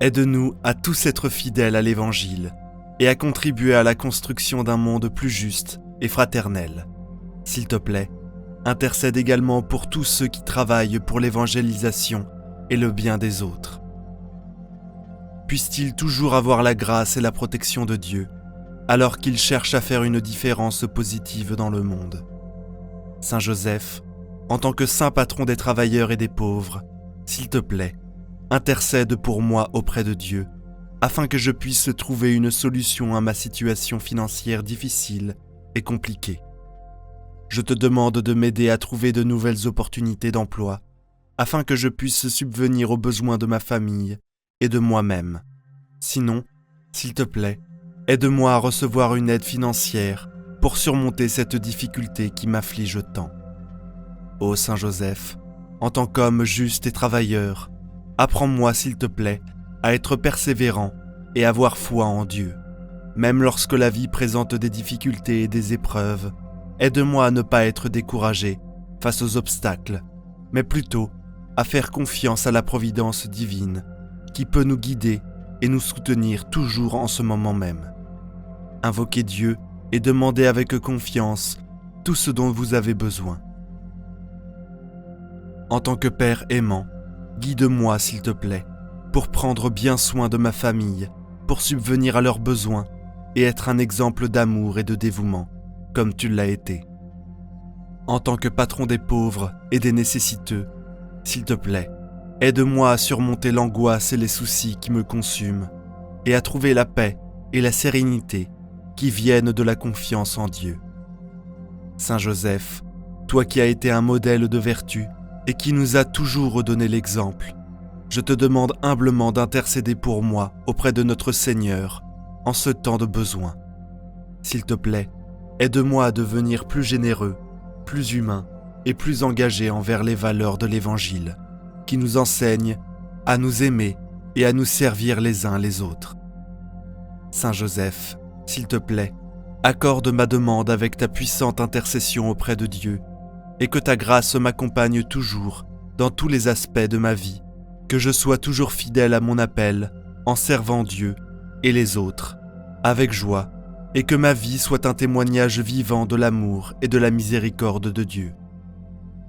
aide-nous à tous être fidèles à l'Évangile et à contribuer à la construction d'un monde plus juste et fraternel. S'il te plaît, intercède également pour tous ceux qui travaillent pour l'évangélisation et le bien des autres. Puissent-ils toujours avoir la grâce et la protection de Dieu, alors qu'ils cherchent à faire une différence positive dans le monde. Saint Joseph, en tant que saint patron des travailleurs et des pauvres, s'il te plaît, intercède pour moi auprès de Dieu, afin que je puisse trouver une solution à ma situation financière difficile et compliquée. Je te demande de m'aider à trouver de nouvelles opportunités d'emploi, afin que je puisse subvenir aux besoins de ma famille et de moi-même. Sinon, s'il te plaît, aide-moi à recevoir une aide financière pour surmonter cette difficulté qui m'afflige tant. Ô Saint Joseph, en tant qu'homme juste et travailleur, apprends-moi, s'il te plaît, à être persévérant et avoir foi en Dieu. Même lorsque la vie présente des difficultés et des épreuves, aide-moi à ne pas être découragé face aux obstacles, mais plutôt à faire confiance à la providence divine qui peut nous guider et nous soutenir toujours en ce moment même. Invoquez Dieu et demandez avec confiance tout ce dont vous avez besoin. En tant que Père aimant, guide-moi, s'il te plaît, pour prendre bien soin de ma famille, pour subvenir à leurs besoins et être un exemple d'amour et de dévouement, comme tu l'as été. En tant que patron des pauvres et des nécessiteux, s'il te plaît, aide-moi à surmonter l'angoisse et les soucis qui me consument, et à trouver la paix et la sérénité qui viennent de la confiance en Dieu. Saint Joseph, toi qui as été un modèle de vertu et qui nous a toujours donné l'exemple, je te demande humblement d'intercéder pour moi auprès de notre Seigneur en ce temps de besoin. S'il te plaît, aide-moi à devenir plus généreux, plus humain et plus engagé envers les valeurs de l'Évangile, qui nous enseignent à nous aimer et à nous servir les uns les autres. Saint Joseph, s'il te plaît, accorde ma demande avec ta puissante intercession auprès de Dieu, et que ta grâce m'accompagne toujours dans tous les aspects de ma vie, que je sois toujours fidèle à mon appel, en servant Dieu et les autres, avec joie, et que ma vie soit un témoignage vivant de l'amour et de la miséricorde de Dieu.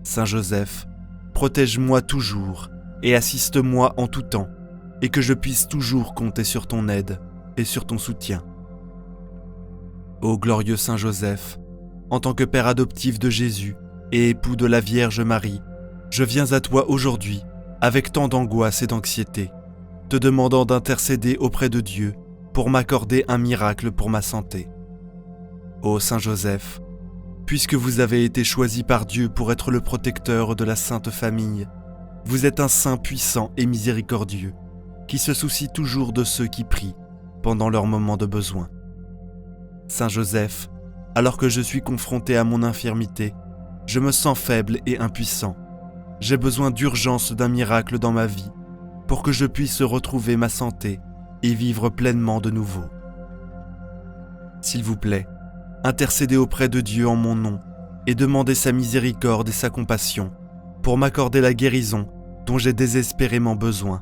Saint Joseph, protège-moi toujours et assiste-moi en tout temps, et que je puisse toujours compter sur ton aide et sur ton soutien. Ô glorieux Saint Joseph, en tant que père adoptif de Jésus et époux de la Vierge Marie, je viens à toi aujourd'hui avec tant d'angoisse et d'anxiété, te demandant d'intercéder auprès de Dieu pour m'accorder un miracle pour ma santé. Ô Saint Joseph, puisque vous avez été choisi par Dieu pour être le protecteur de la Sainte Famille, vous êtes un saint puissant et miséricordieux, qui se soucie toujours de ceux qui prient pendant leurs moments de besoin. Saint Joseph, alors que je suis confronté à mon infirmité, je me sens faible et impuissant. J'ai besoin d'urgence d'un miracle dans ma vie pour que je puisse retrouver ma santé et vivre pleinement de nouveau. S'il vous plaît, intercédez auprès de Dieu en mon nom et demandez sa miséricorde et sa compassion pour m'accorder la guérison dont j'ai désespérément besoin,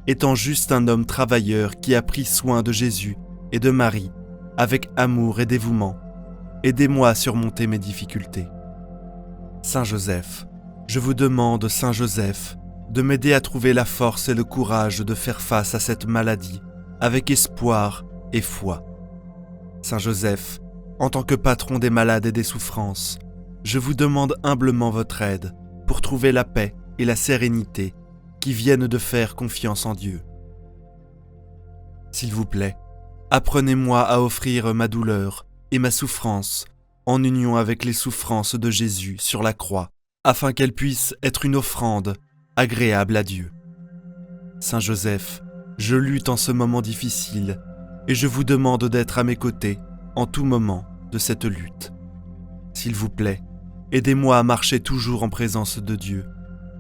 étant juste un homme travailleur qui a pris soin de Jésus et de Marie avec amour et dévouement. Aidez-moi à surmonter mes difficultés. Saint Joseph, je vous demande, Saint Joseph, de m'aider à trouver la force et le courage de faire face à cette maladie avec espoir et foi. Saint Joseph, en tant que patron des malades et des souffrances, je vous demande humblement votre aide pour trouver la paix et la sérénité qui viennent de faire confiance en Dieu. S'il vous plaît, apprenez-moi à offrir ma douleur et ma souffrance en union avec les souffrances de Jésus sur la croix, afin qu'elles puissent être une offrande agréable à Dieu. Saint Joseph, je lutte en ce moment difficile et je vous demande d'être à mes côtés en tout moment de cette lutte. S'il vous plaît, aidez-moi à marcher toujours en présence de Dieu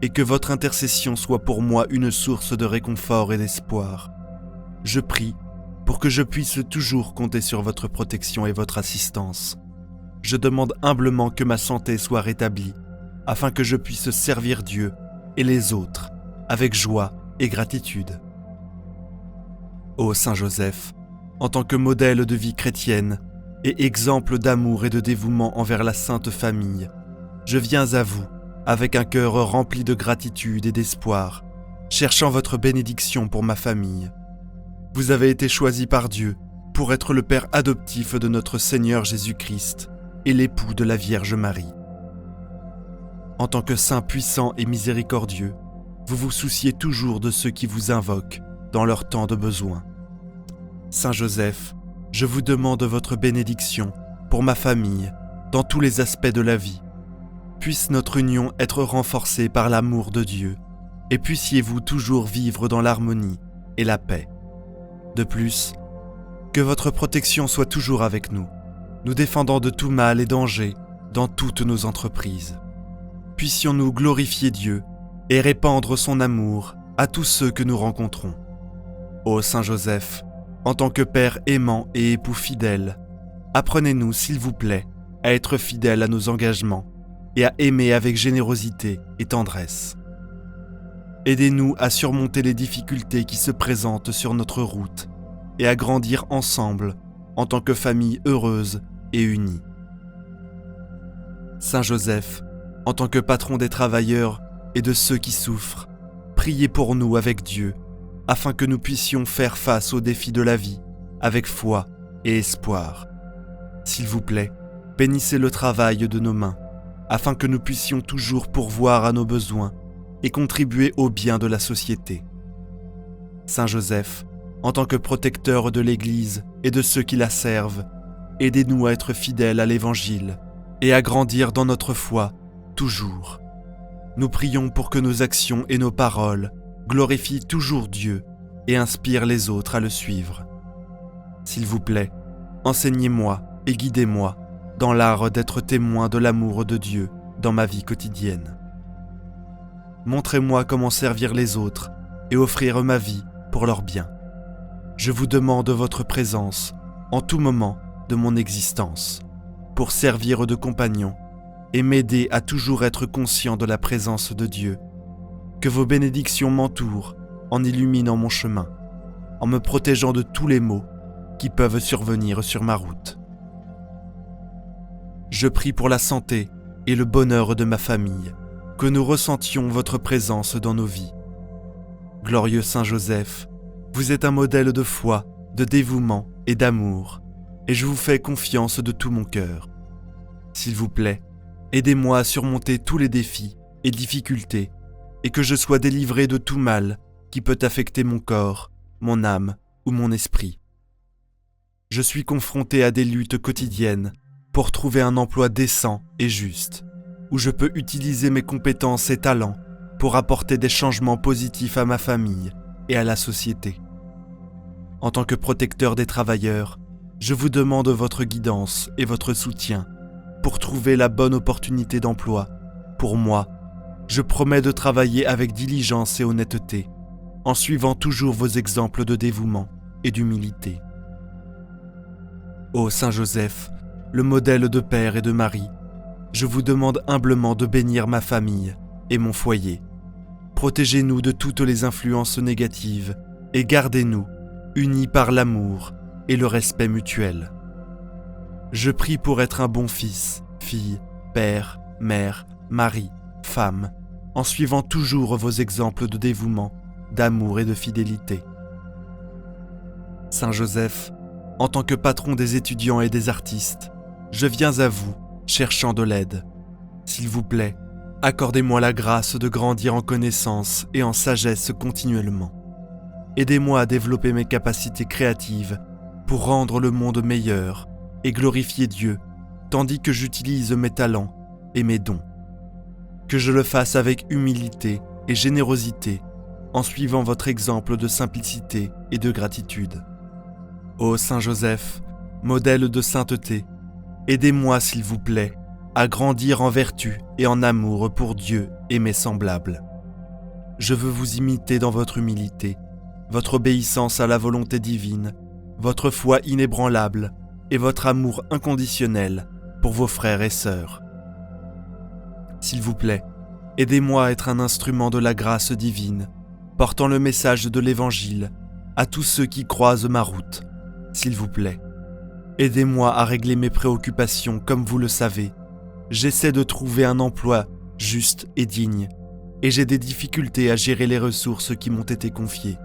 et que votre intercession soit pour moi une source de réconfort et d'espoir. Je prie pour que je puisse toujours compter sur votre protection et votre assistance. Je demande humblement que ma santé soit rétablie afin que je puisse servir Dieu et les autres avec joie et gratitude. Ô Saint Joseph, en tant que modèle de vie chrétienne et exemple d'amour et de dévouement envers la Sainte Famille, je viens à vous avec un cœur rempli de gratitude et d'espoir, cherchant votre bénédiction pour ma famille. Vous avez été choisi par Dieu pour être le Père adoptif de notre Seigneur Jésus-Christ et l'époux de la Vierge Marie. En tant que Saint puissant et miséricordieux, vous vous souciez toujours de ceux qui vous invoquent dans leur temps de besoin. Saint Joseph, je vous demande votre bénédiction pour ma famille dans tous les aspects de la vie. Puisse notre union être renforcée par l'amour de Dieu et puissiez-vous toujours vivre dans l'harmonie et la paix. De plus, que votre protection soit toujours avec nous, nous défendant de tout mal et danger dans toutes nos entreprises. Puissions-nous glorifier Dieu et répandre son amour à tous ceux que nous rencontrons. Ô Saint Joseph, en tant que Père aimant et époux fidèle, apprenez-nous, s'il vous plaît, à être fidèles à nos engagements et à aimer avec générosité et tendresse. Aidez-nous à surmonter les difficultés qui se présentent sur notre route et à grandir ensemble en tant que famille heureuse et unie. Saint Joseph, en tant que patron des travailleurs et de ceux qui souffrent, priez pour nous avec Dieu, afin que nous puissions faire face aux défis de la vie avec foi et espoir. S'il vous plaît, bénissez le travail de nos mains, afin que nous puissions toujours pourvoir à nos besoins et contribuer au bien de la société. Saint Joseph, en tant que protecteur de l'Église et de ceux qui la servent, aidez-nous à être fidèles à l'Évangile et à grandir dans notre foi toujours. Nous prions pour que nos actions et nos paroles glorifient toujours Dieu et inspirent les autres à le suivre. S'il vous plaît, enseignez-moi et guidez-moi dans l'art d'être témoin de l'amour de Dieu dans ma vie quotidienne. Montrez-moi comment servir les autres et offrir ma vie pour leur bien. Je vous demande votre présence en tout moment de mon existence, pour servir de compagnon et m'aider à toujours être conscient de la présence de Dieu. Que vos bénédictions m'entourent en illuminant mon chemin, en me protégeant de tous les maux qui peuvent survenir sur ma route. Je prie pour la santé et le bonheur de ma famille, que nous ressentions votre présence dans nos vies. Glorieux Saint Joseph, vous êtes un modèle de foi, de dévouement et d'amour, et je vous fais confiance de tout mon cœur. S'il vous plaît, aidez-moi à surmonter tous les défis et difficultés, et que je sois délivré de tout mal qui peut affecter mon corps, mon âme ou mon esprit. Je suis confronté à des luttes quotidiennes pour trouver un emploi décent et juste, où je peux utiliser mes compétences et talents pour apporter des changements positifs à ma famille et à la société. En tant que protecteur des travailleurs, je vous demande votre guidance et votre soutien pour trouver la bonne opportunité d'emploi. Pour moi, je promets de travailler avec diligence et honnêteté, en suivant toujours vos exemples de dévouement et d'humilité. Ô Saint Joseph, le modèle de Père et de Marie, je vous demande humblement de bénir ma famille et mon foyer. Protégez-nous de toutes les influences négatives et gardez-nous unis par l'amour et le respect mutuel. Je prie pour être un bon fils, fille, père, mère, mari, femme, en suivant toujours vos exemples de dévouement, d'amour et de fidélité. Saint Joseph, en tant que patron des étudiants et des artistes, je viens à vous, cherchant de l'aide. S'il vous plaît, accordez-moi la grâce de grandir en connaissance et en sagesse continuellement. Aidez-moi à développer mes capacités créatives pour rendre le monde meilleur et glorifier Dieu, tandis que j'utilise mes talents et mes dons. Que je le fasse avec humilité et générosité, en suivant votre exemple de simplicité et de gratitude. Ô Saint Joseph, modèle de sainteté, aidez-moi s'il vous plaît à grandir en vertu et en amour pour Dieu et mes semblables. Je veux vous imiter dans votre humilité, votre obéissance à la volonté divine, votre foi inébranlable et votre amour inconditionnel pour vos frères et sœurs. S'il vous plaît, aidez-moi à être un instrument de la grâce divine, portant le message de l'Évangile à tous ceux qui croisent ma route. S'il vous plaît, aidez-moi à régler mes préoccupations comme vous le savez. J'essaie de trouver un emploi juste et digne, et j'ai des difficultés à gérer les ressources qui m'ont été confiées.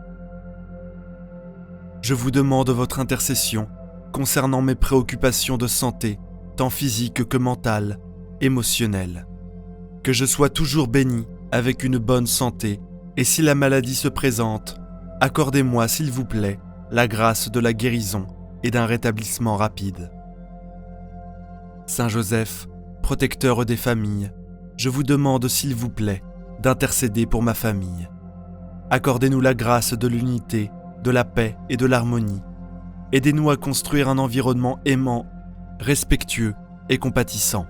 Je vous demande votre intercession concernant mes préoccupations de santé, tant physique que mentale, émotionnelle. Que je sois toujours béni avec une bonne santé, et si la maladie se présente, accordez-moi s'il vous plaît la grâce de la guérison et d'un rétablissement rapide. Saint Joseph, protecteur des familles, je vous demande s'il vous plaît d'intercéder pour ma famille. Accordez-nous la grâce de l'unité, de la paix et de l'harmonie. Aidez-nous à construire un environnement aimant, respectueux et compatissant,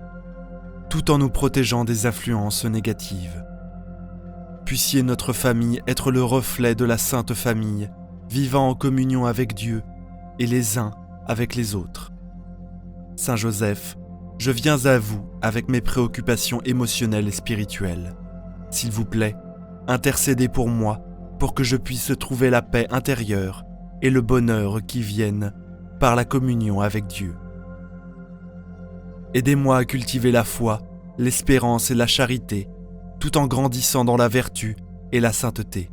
tout en nous protégeant des influences négatives. Puissiez notre famille être le reflet de la Sainte Famille, vivant en communion avec Dieu et les uns avec les autres. Saint Joseph, je viens à vous avec mes préoccupations émotionnelles et spirituelles. S'il vous plaît, intercédez pour moi pour que je puisse trouver la paix intérieure et le bonheur qui viennent par la communion avec Dieu. Aidez-moi à cultiver la foi, l'espérance et la charité, tout en grandissant dans la vertu et la sainteté.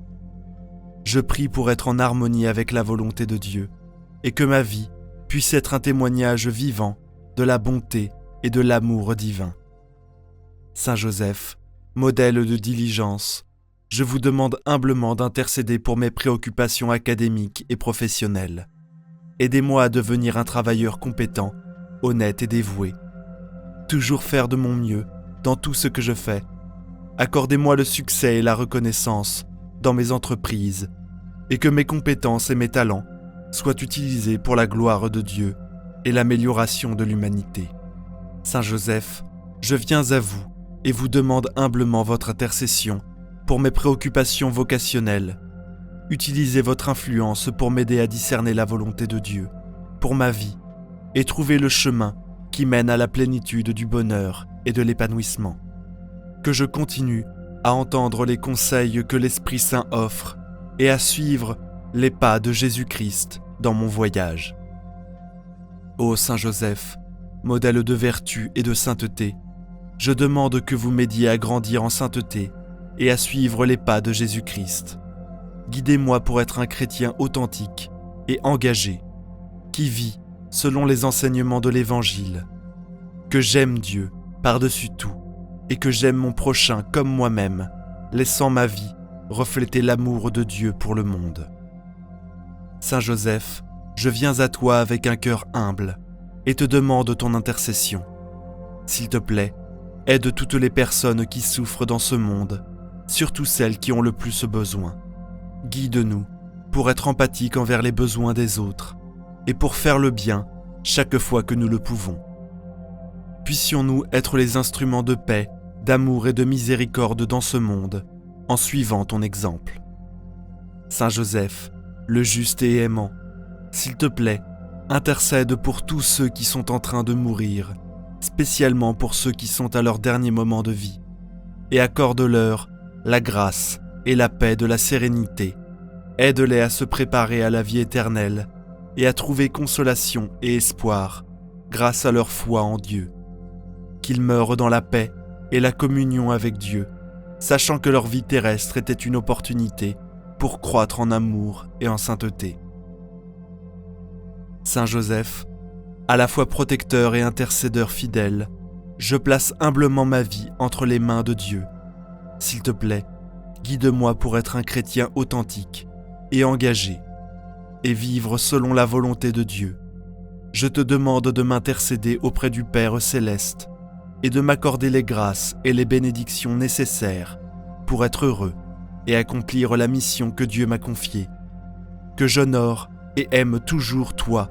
Je prie pour être en harmonie avec la volonté de Dieu et que ma vie puisse être un témoignage vivant de la bonté et de l'amour divin. Saint Joseph, modèle de diligence, je vous demande humblement d'intercéder pour mes préoccupations académiques et professionnelles. Aidez-moi à devenir un travailleur compétent, honnête et dévoué. Toujours faire de mon mieux dans tout ce que je fais. Accordez-moi le succès et la reconnaissance dans mes entreprises, et que mes compétences et mes talents soient utilisés pour la gloire de Dieu et l'amélioration de l'humanité. Saint Joseph, je viens à vous et vous demande humblement votre intercession pour mes préoccupations vocationnelles. Utilisez votre influence pour m'aider à discerner la volonté de Dieu pour ma vie et trouver le chemin qui mène à la plénitude du bonheur et de l'épanouissement. Que je continue à entendre les conseils que l'Esprit Saint offre et à suivre les pas de Jésus-Christ dans mon voyage. Ô Saint Joseph, modèle de vertu et de sainteté, je demande que vous m'aidiez à grandir en sainteté et à suivre les pas de Jésus-Christ. Guidez-moi pour être un chrétien authentique et engagé, qui vit selon les enseignements de l'Évangile, que j'aime Dieu par-dessus tout et que j'aime mon prochain comme moi-même, laissant ma vie refléter l'amour de Dieu pour le monde. Saint Joseph, je viens à toi avec un cœur humble et te demande ton intercession. S'il te plaît, aide toutes les personnes qui souffrent dans ce monde, surtout celles qui ont le plus besoin. Guide-nous pour être empathiques envers les besoins des autres et pour faire le bien chaque fois que nous le pouvons. Puissions-nous être les instruments de paix, d'amour et de miséricorde dans ce monde, en suivant ton exemple. Saint Joseph, le juste et aimant, s'il te plaît, intercède pour tous ceux qui sont en train de mourir, spécialement pour ceux qui sont à leur dernier moment de vie, et accorde-leur la grâce et la paix de la sérénité. Aide-les à se préparer à la vie éternelle et à trouver consolation et espoir grâce à leur foi en Dieu. Qu'ils meurent dans la paix et la communion avec Dieu, sachant que leur vie terrestre était une opportunité pour croître en amour et en sainteté. Saint Joseph, à la fois protecteur et intercédeur fidèle, je place humblement ma vie entre les mains de Dieu. S'il te plaît, guide-moi pour être un chrétien authentique et engagé, et vivre selon la volonté de Dieu. Je te demande de m'intercéder auprès du Père céleste et de m'accorder les grâces et les bénédictions nécessaires pour être heureux et accomplir la mission que Dieu m'a confiée, que j'honore et aime toujours toi,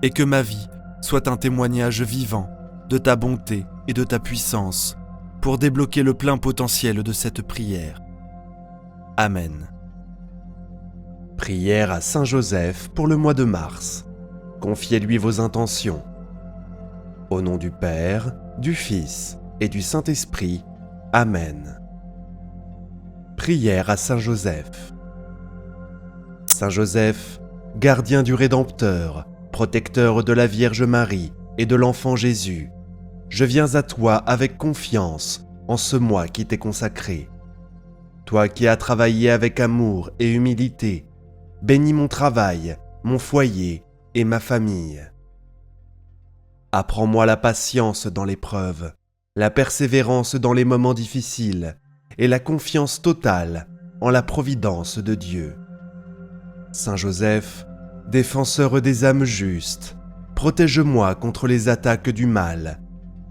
et que ma vie soit un témoignage vivant de ta bonté et de ta puissance pour débloquer le plein potentiel de cette prière. Amen. Prière à Saint Joseph pour le mois de mars. Confiez-lui vos intentions. Au nom du Père, du Fils et du Saint-Esprit. Amen. Prière à Saint Joseph. Saint Joseph, gardien du Rédempteur, protecteur de la Vierge Marie et de l'enfant Jésus, je viens à toi avec confiance en ce mois qui t'est consacré. Toi qui as travaillé avec amour et humilité, bénis mon travail, mon foyer et ma famille. Apprends-moi la patience dans l'épreuve, la persévérance dans les moments difficiles et la confiance totale en la providence de Dieu. Saint Joseph, défenseur des âmes justes, protège-moi contre les attaques du mal.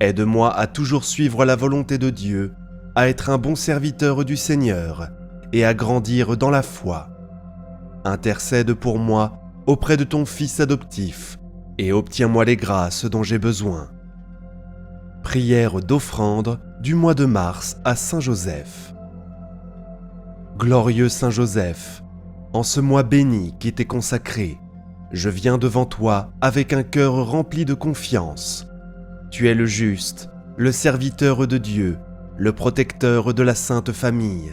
Aide-moi à toujours suivre la volonté de Dieu, à être un bon serviteur du Seigneur et à grandir dans la foi. Intercède pour moi auprès de ton Fils adoptif et obtiens-moi les grâces dont j'ai besoin. Prière d'offrande du mois de mars à Saint Joseph. Glorieux Saint Joseph, en ce mois béni qui t'est consacré, je viens devant toi avec un cœur rempli de confiance. Tu es le juste, le serviteur de Dieu, le protecteur de la Sainte Famille.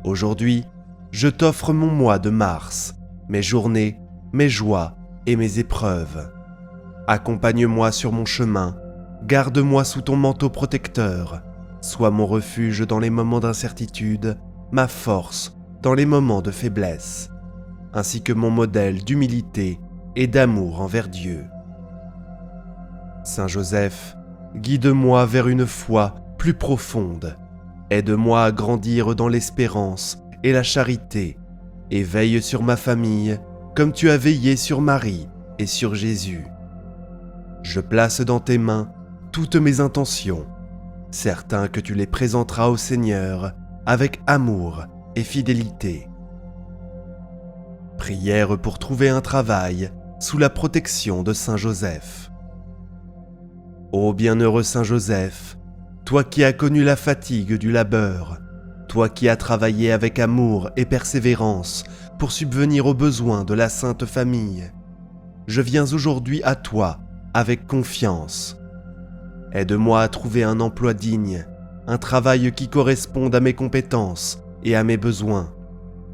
Aujourd'hui, je t'offre mon mois de mars, mes journées, mes joies et mes épreuves. Accompagne-moi sur mon chemin, garde-moi sous ton manteau protecteur, sois mon refuge dans les moments d'incertitude, ma force dans les moments de faiblesse, ainsi que mon modèle d'humilité et d'amour envers Dieu. Saint Joseph, guide-moi vers une foi plus profonde, aide-moi à grandir dans l'espérance et la charité, et veille sur ma famille comme tu as veillé sur Marie et sur Jésus. Je place dans tes mains toutes mes intentions, certain que tu les présenteras au Seigneur avec amour et fidélité. Prière pour trouver un travail sous la protection de Saint Joseph. Ô bienheureux Saint Joseph, toi qui as connu la fatigue du labeur, toi qui as travaillé avec amour et persévérance pour subvenir aux besoins de la Sainte Famille, je viens aujourd'hui à toi avec confiance. Aide-moi à trouver un emploi digne, un travail qui corresponde à mes compétences et à mes besoins,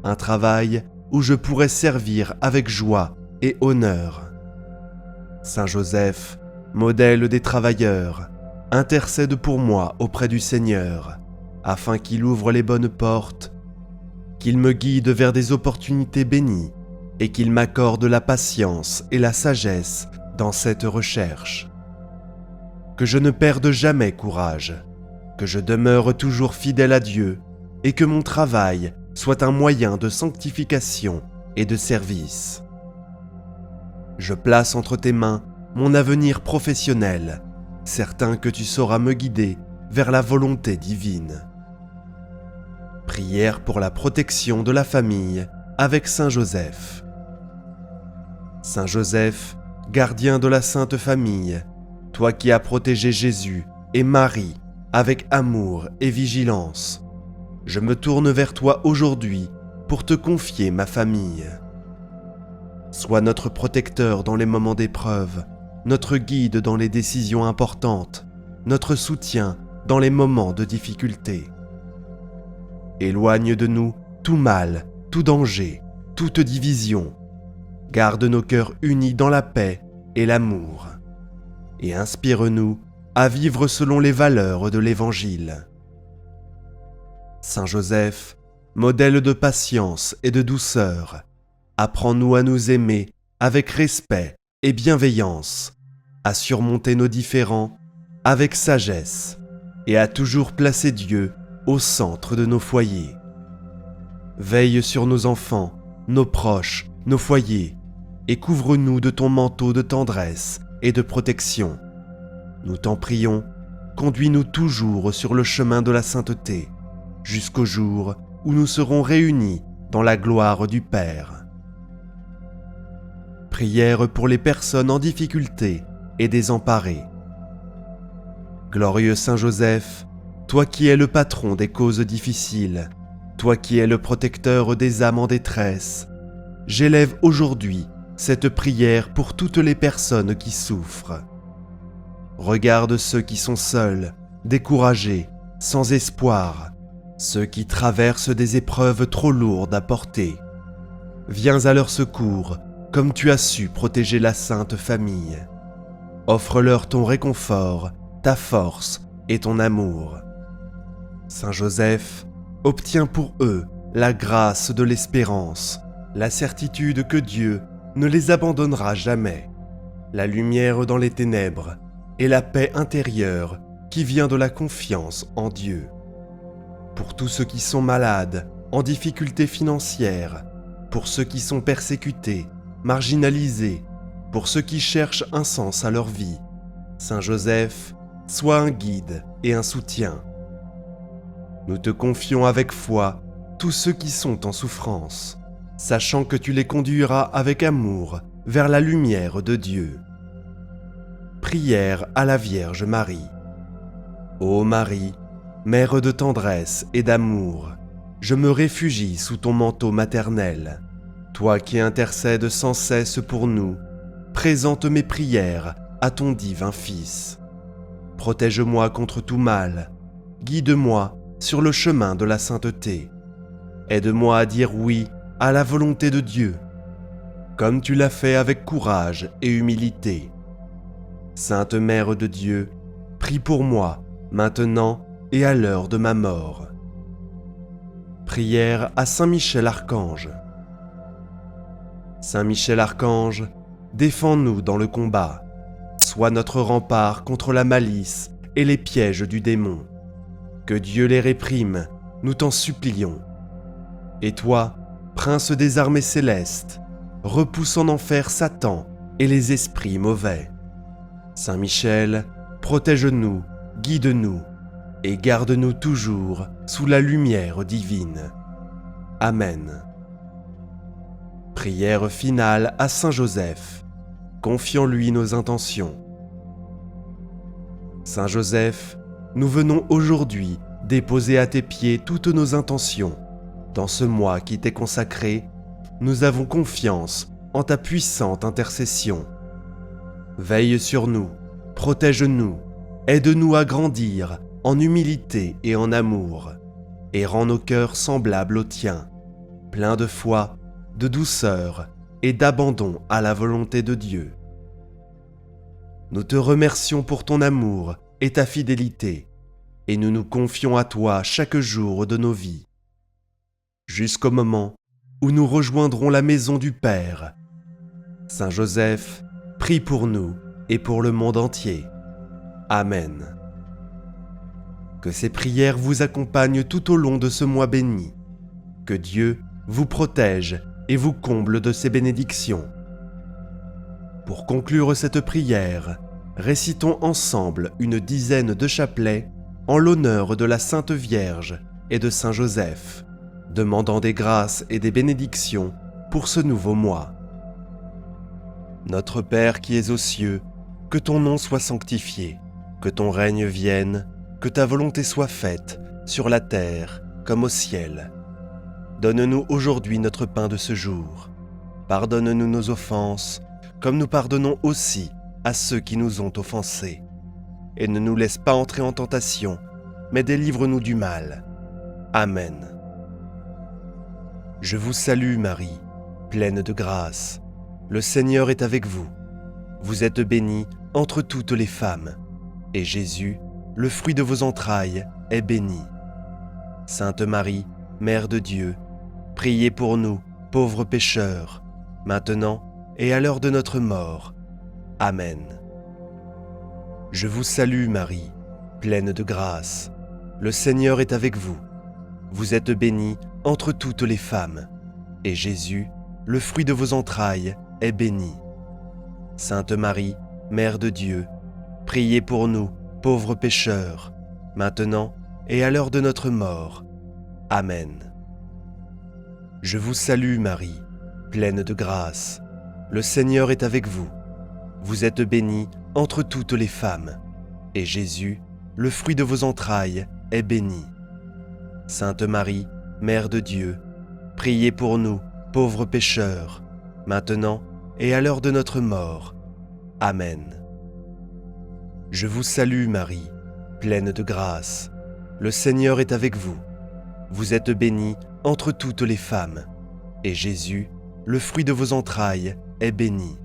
un travail où je pourrais servir avec joie et honneur. Saint Joseph, modèle des travailleurs, intercède pour moi auprès du Seigneur, afin qu'il ouvre les bonnes portes, qu'il me guide vers des opportunités bénies et qu'il m'accorde la patience et la sagesse dans cette recherche. Que je ne perde jamais courage, que je demeure toujours fidèle à Dieu et que mon travail soit un moyen de sanctification et de service. Je place entre tes mains mon avenir professionnel, certain que tu sauras me guider vers la volonté divine. Prière pour la protection de la famille avec Saint Joseph. Saint Joseph, gardien de la Sainte Famille, toi qui as protégé Jésus et Marie avec amour et vigilance, je me tourne vers toi aujourd'hui pour te confier ma famille. Sois notre protecteur dans les moments d'épreuve, notre guide dans les décisions importantes, notre soutien dans les moments de difficulté. Éloigne de nous tout mal, tout danger, toute division. Garde nos cœurs unis dans la paix et l'amour. Et inspire-nous à vivre selon les valeurs de l'Évangile. Saint Joseph, modèle de patience et de douceur, apprends-nous à nous aimer avec respect et bienveillance, à surmonter nos différends avec sagesse et à toujours placer Dieu au centre de nos foyers. Veille sur nos enfants, nos proches, nos foyers, et couvre-nous de ton manteau de tendresse et de protection. Nous t'en prions, conduis-nous toujours sur le chemin de la sainteté, jusqu'au jour où nous serons réunis dans la gloire du Père. Prière pour les personnes en difficulté et désemparées. Glorieux Saint Joseph, toi qui es le patron des causes difficiles, toi qui es le protecteur des âmes en détresse, j'élève aujourd'hui cette prière pour toutes les personnes qui souffrent. Regarde ceux qui sont seuls, découragés, sans espoir, ceux qui traversent des épreuves trop lourdes à porter. Viens à leur secours, comme tu as su protéger la Sainte Famille. Offre-leur ton réconfort, ta force et ton amour. Saint Joseph, obtiens pour eux la grâce de l'espérance, la certitude que Dieu ne les abandonnera jamais, la lumière dans les ténèbres et la paix intérieure qui vient de la confiance en Dieu. Pour tous ceux qui sont malades, en difficulté financière, pour ceux qui sont persécutés, marginalisés, pour ceux qui cherchent un sens à leur vie, Saint Joseph, sois un guide et un soutien. Nous te confions avec foi tous ceux qui sont en souffrance, sachant que tu les conduiras avec amour vers la lumière de Dieu. Prière à la Vierge Marie. Ô Marie, Mère de tendresse et d'amour, je me réfugie sous ton manteau maternel. Toi qui intercèdes sans cesse pour nous, présente mes prières à ton divin Fils. Protège-moi contre tout mal, guide-moi sur le chemin de la sainteté. Aide-moi à dire oui à la volonté de Dieu, comme tu l'as fait avec courage et humilité. Sainte Mère de Dieu, prie pour moi, maintenant et à l'heure de ma mort. Prière à Saint Michel Archange. Saint Michel Archange, défends-nous dans le combat. Sois notre rempart contre la malice et les pièges du démon. Que Dieu les réprime, nous t'en supplions. Et toi, Prince des armées célestes, repousse en enfer Satan et les esprits mauvais. Saint Michel, protège-nous, guide-nous et garde-nous toujours sous la lumière divine. Amen. Prière finale à Saint Joseph. Confions-lui nos intentions. Saint Joseph, nous venons aujourd'hui déposer à tes pieds toutes nos intentions. Dans ce mois qui t'est consacré, nous avons confiance en ta puissante intercession. Veille sur nous, protège-nous, aide-nous à grandir en humilité et en amour, et rends nos cœurs semblables aux tiens, pleins de foi, de douceur et d'abandon à la volonté de Dieu. Nous te remercions pour ton amour et ta fidélité, et nous nous confions à toi chaque jour de nos vies, jusqu'au moment où nous rejoindrons la maison du Père. Saint Joseph, prie pour nous et pour le monde entier. Amen. Que ces prières vous accompagnent tout au long de ce mois béni. Que Dieu vous protège et vous comble de ses bénédictions. Pour conclure cette prière, récitons ensemble une dizaine de chapelets en l'honneur de la Sainte Vierge et de Saint Joseph, demandant des grâces et des bénédictions pour ce nouveau mois. Notre Père qui es aux cieux, que ton nom soit sanctifié, que ton règne vienne, que ta volonté soit faite, sur la terre comme au ciel. Donne-nous aujourd'hui notre pain de ce jour. Pardonne-nous nos offenses, comme nous pardonnons aussi à ceux qui nous ont offensés. Et ne nous laisse pas entrer en tentation, mais délivre-nous du mal. Amen. Je vous salue Marie, pleine de grâce. Le Seigneur est avec vous. Vous êtes bénie entre toutes les femmes, et Jésus, le fruit de vos entrailles, est béni. Sainte Marie, Mère de Dieu, priez pour nous, pauvres pécheurs, maintenant et à l'heure de notre mort. Amen. Je vous salue Marie, pleine de grâce. Le Seigneur est avec vous. Vous êtes bénie entre toutes les femmes, et Jésus, le fruit de vos entrailles, est béni. Sainte Marie, Mère de Dieu, priez pour nous, pauvres pécheurs, maintenant et à l'heure de notre mort. Amen. Je vous salue Marie, pleine de grâce. Le Seigneur est avec vous. Vous êtes bénie entre toutes les femmes, et Jésus, le fruit de vos entrailles, est béni. Sainte Marie, Mère de Dieu, priez pour nous, pauvres pécheurs, maintenant et à l'heure de notre mort. Amen. Je vous salue Marie, pleine de grâce. Le Seigneur est avec vous. Vous êtes bénie entre toutes les femmes, et Jésus, le fruit de vos entrailles, est béni.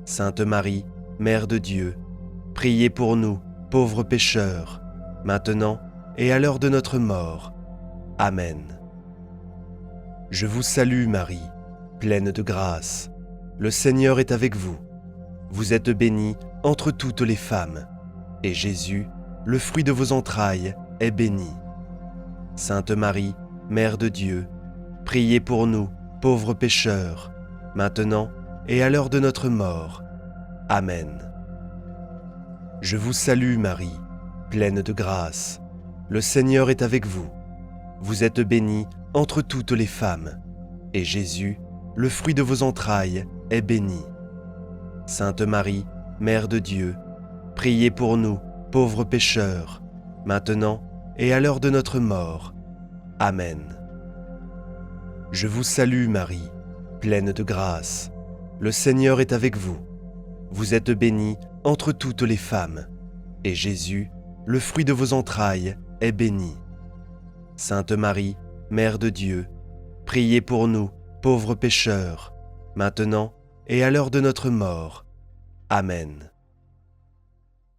Sainte Marie, Mère de Dieu, priez pour nous, pauvres pécheurs, maintenant et à l'heure de notre mort. Amen. Je vous salue Marie, pleine de grâce. Le Seigneur est avec vous. Vous êtes bénie entre toutes les femmes, et Jésus, le fruit de vos entrailles, est béni. Sainte Marie, Mère de Dieu, priez pour nous, pauvres pécheurs, maintenant et à l'heure de notre mort. Amen. Je vous salue Marie, pleine de grâce. Le Seigneur est avec vous. Vous êtes bénie entre toutes les femmes, et Jésus, le fruit de vos entrailles, est béni. Sainte Marie, Mère de Dieu, priez pour nous, pauvres pécheurs, maintenant et à l'heure de notre mort. Amen. Je vous salue Marie, pleine de grâce. Le Seigneur est avec vous. Vous êtes bénie entre toutes les femmes, et Jésus, le fruit de vos entrailles, est béni. Sainte Marie, Mère de Dieu, priez pour nous, pauvres pécheurs, maintenant et à l'heure de notre mort. Amen.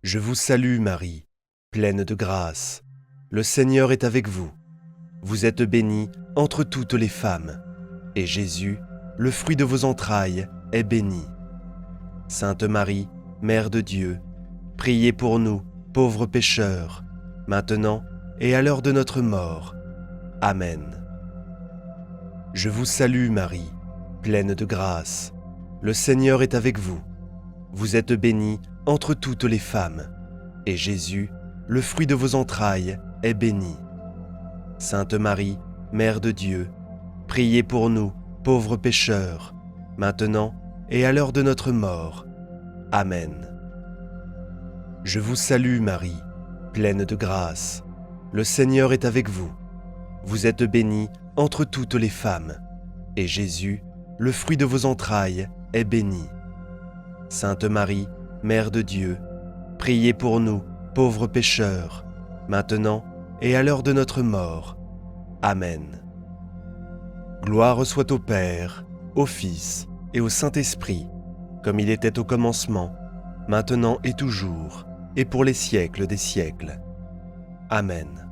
Je vous salue Marie, pleine de grâce. Le Seigneur est avec vous. Vous êtes bénie entre toutes les femmes, et Jésus, le fruit de vos entrailles, est béni. Sainte Marie, Mère de Dieu, priez pour nous, pauvres pécheurs, maintenant et à l'heure de notre mort. Amen. Je vous salue Marie, pleine de grâce. Le Seigneur est avec vous. Vous êtes bénie entre toutes les femmes, et Jésus, le fruit de vos entrailles, est béni. Sainte Marie, Mère de Dieu, priez pour nous, pauvres pécheurs, maintenant et à l'heure de notre mort. Amen. Je vous salue Marie, pleine de grâce. Le Seigneur est avec vous. Vous êtes bénie entre toutes les femmes, et Jésus, le fruit de vos entrailles, est béni. Sainte Marie, Mère de Dieu, priez pour nous, pauvres pécheurs, maintenant et à l'heure de notre mort. Amen. Gloire soit au Père, au Fils et au Saint-Esprit, comme il était au commencement, maintenant et toujours, et pour les siècles des siècles. Amen.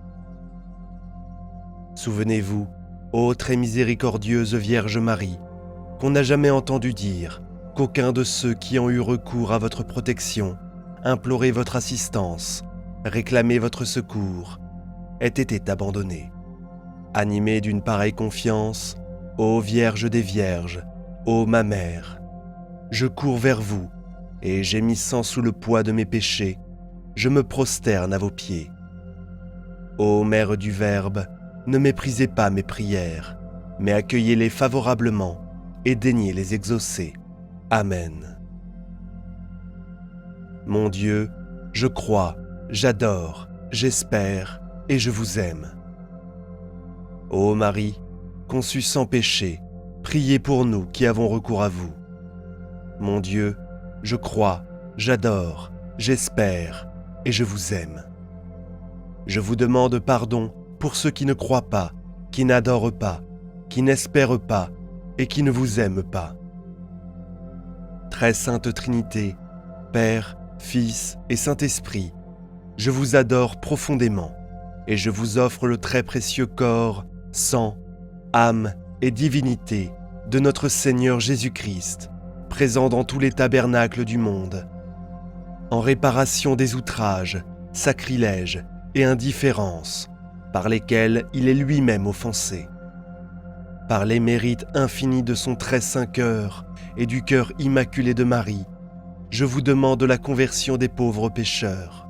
Souvenez-vous, ô très miséricordieuse Vierge Marie, qu'on n'a jamais entendu dire qu'aucun de ceux qui ont eu recours à votre protection, imploré votre assistance, réclamé votre secours, ait été abandonné. Animé d'une pareille confiance, ô Vierge des Vierges, ô ma Mère, je cours vers vous, et gémissant sous le poids de mes péchés, je me prosterne à vos pieds. Ô Mère du Verbe, ne méprisez pas mes prières, mais accueillez-les favorablement et daignez les exaucer. Amen. Mon Dieu, je crois, j'adore, j'espère et je vous aime. Ô Marie, conçue sans péché, priez pour nous qui avons recours à vous. Mon Dieu, je crois, j'adore, j'espère et je vous aime. Je vous demande pardon pour ceux qui ne croient pas, qui n'adorent pas, qui n'espèrent pas et qui ne vous aiment pas. Très sainte Trinité, Père, Fils et Saint-Esprit, je vous adore profondément et je vous offre le très précieux corps, sang, âme et divinité de notre Seigneur Jésus-Christ, présent dans tous les tabernacles du monde, en réparation des outrages, sacrilèges et indifférences par lesquels il est lui-même offensé. Par les mérites infinis de son très saint cœur et du cœur immaculé de Marie, je vous demande la conversion des pauvres pécheurs.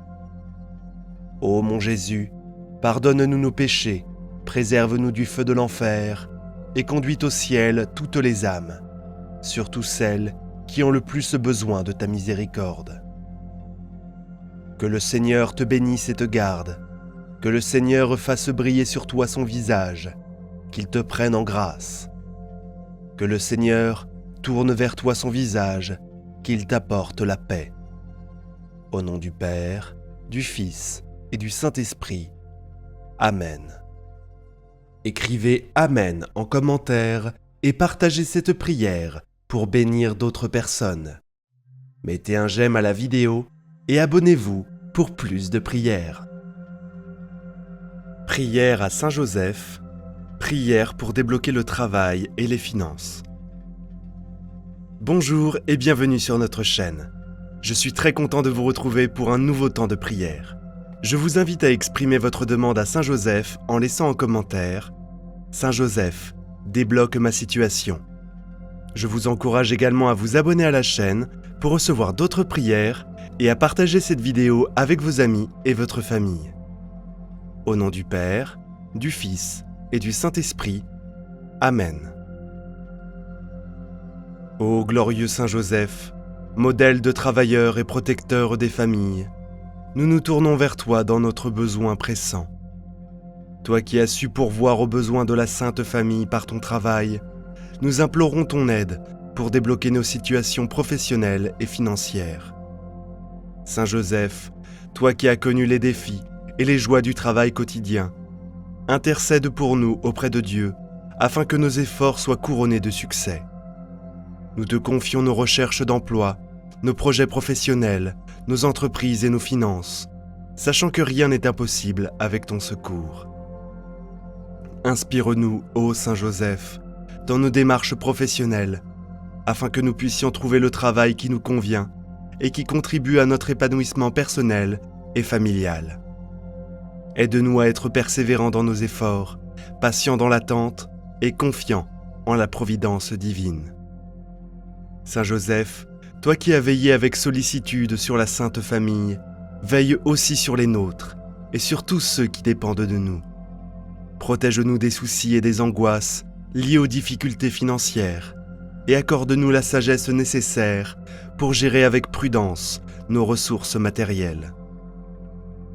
Ô mon Jésus, pardonne-nous nos péchés, préserve-nous du feu de l'enfer et conduis au ciel toutes les âmes, surtout celles qui ont le plus besoin de ta miséricorde. Que le Seigneur te bénisse et te garde, que le Seigneur fasse briller sur toi son visage, qu'il te prenne en grâce. Que le Seigneur tourne vers toi son visage, qu'il t'apporte la paix. Au nom du Père, du Fils et du Saint-Esprit. Amen. Écrivez Amen en commentaire et partagez cette prière pour bénir d'autres personnes. Mettez un j'aime à la vidéo et abonnez-vous pour plus de prières. Prière à Saint Joseph, prière pour débloquer le travail et les finances. Bonjour et bienvenue sur notre chaîne. Je suis très content de vous retrouver pour un nouveau temps de prière. Je vous invite à exprimer votre demande à Saint Joseph en laissant en commentaire « Saint Joseph, débloque ma situation ». Je vous encourage également à vous abonner à la chaîne pour recevoir d'autres prières et à partager cette vidéo avec vos amis et votre famille. Au nom du Père, du Fils et du Saint-Esprit. Amen. Ô glorieux Saint Joseph, modèle de travailleur et protecteur des familles, nous nous tournons vers toi dans notre besoin pressant. Toi qui as su pourvoir aux besoins de la Sainte Famille par ton travail, nous implorons ton aide pour débloquer nos situations professionnelles et financières. Saint Joseph, toi qui as connu les défis et les joies du travail quotidien, intercède pour nous auprès de Dieu afin que nos efforts soient couronnés de succès. Nous te confions nos recherches d'emploi, nos projets professionnels, nos entreprises et nos finances, sachant que rien n'est impossible avec ton secours. Inspire-nous, ô Saint Joseph, dans nos démarches professionnelles, afin que nous puissions trouver le travail qui nous convient et qui contribue à notre épanouissement personnel et familial. Aide-nous à être persévérants dans nos efforts, patients dans l'attente et confiants en la providence divine. Saint Joseph, toi qui as veillé avec sollicitude sur la Sainte Famille, veille aussi sur les nôtres et sur tous ceux qui dépendent de nous. Protège-nous des soucis et des angoisses liés aux difficultés financières et accorde-nous la sagesse nécessaire pour gérer avec prudence nos ressources matérielles.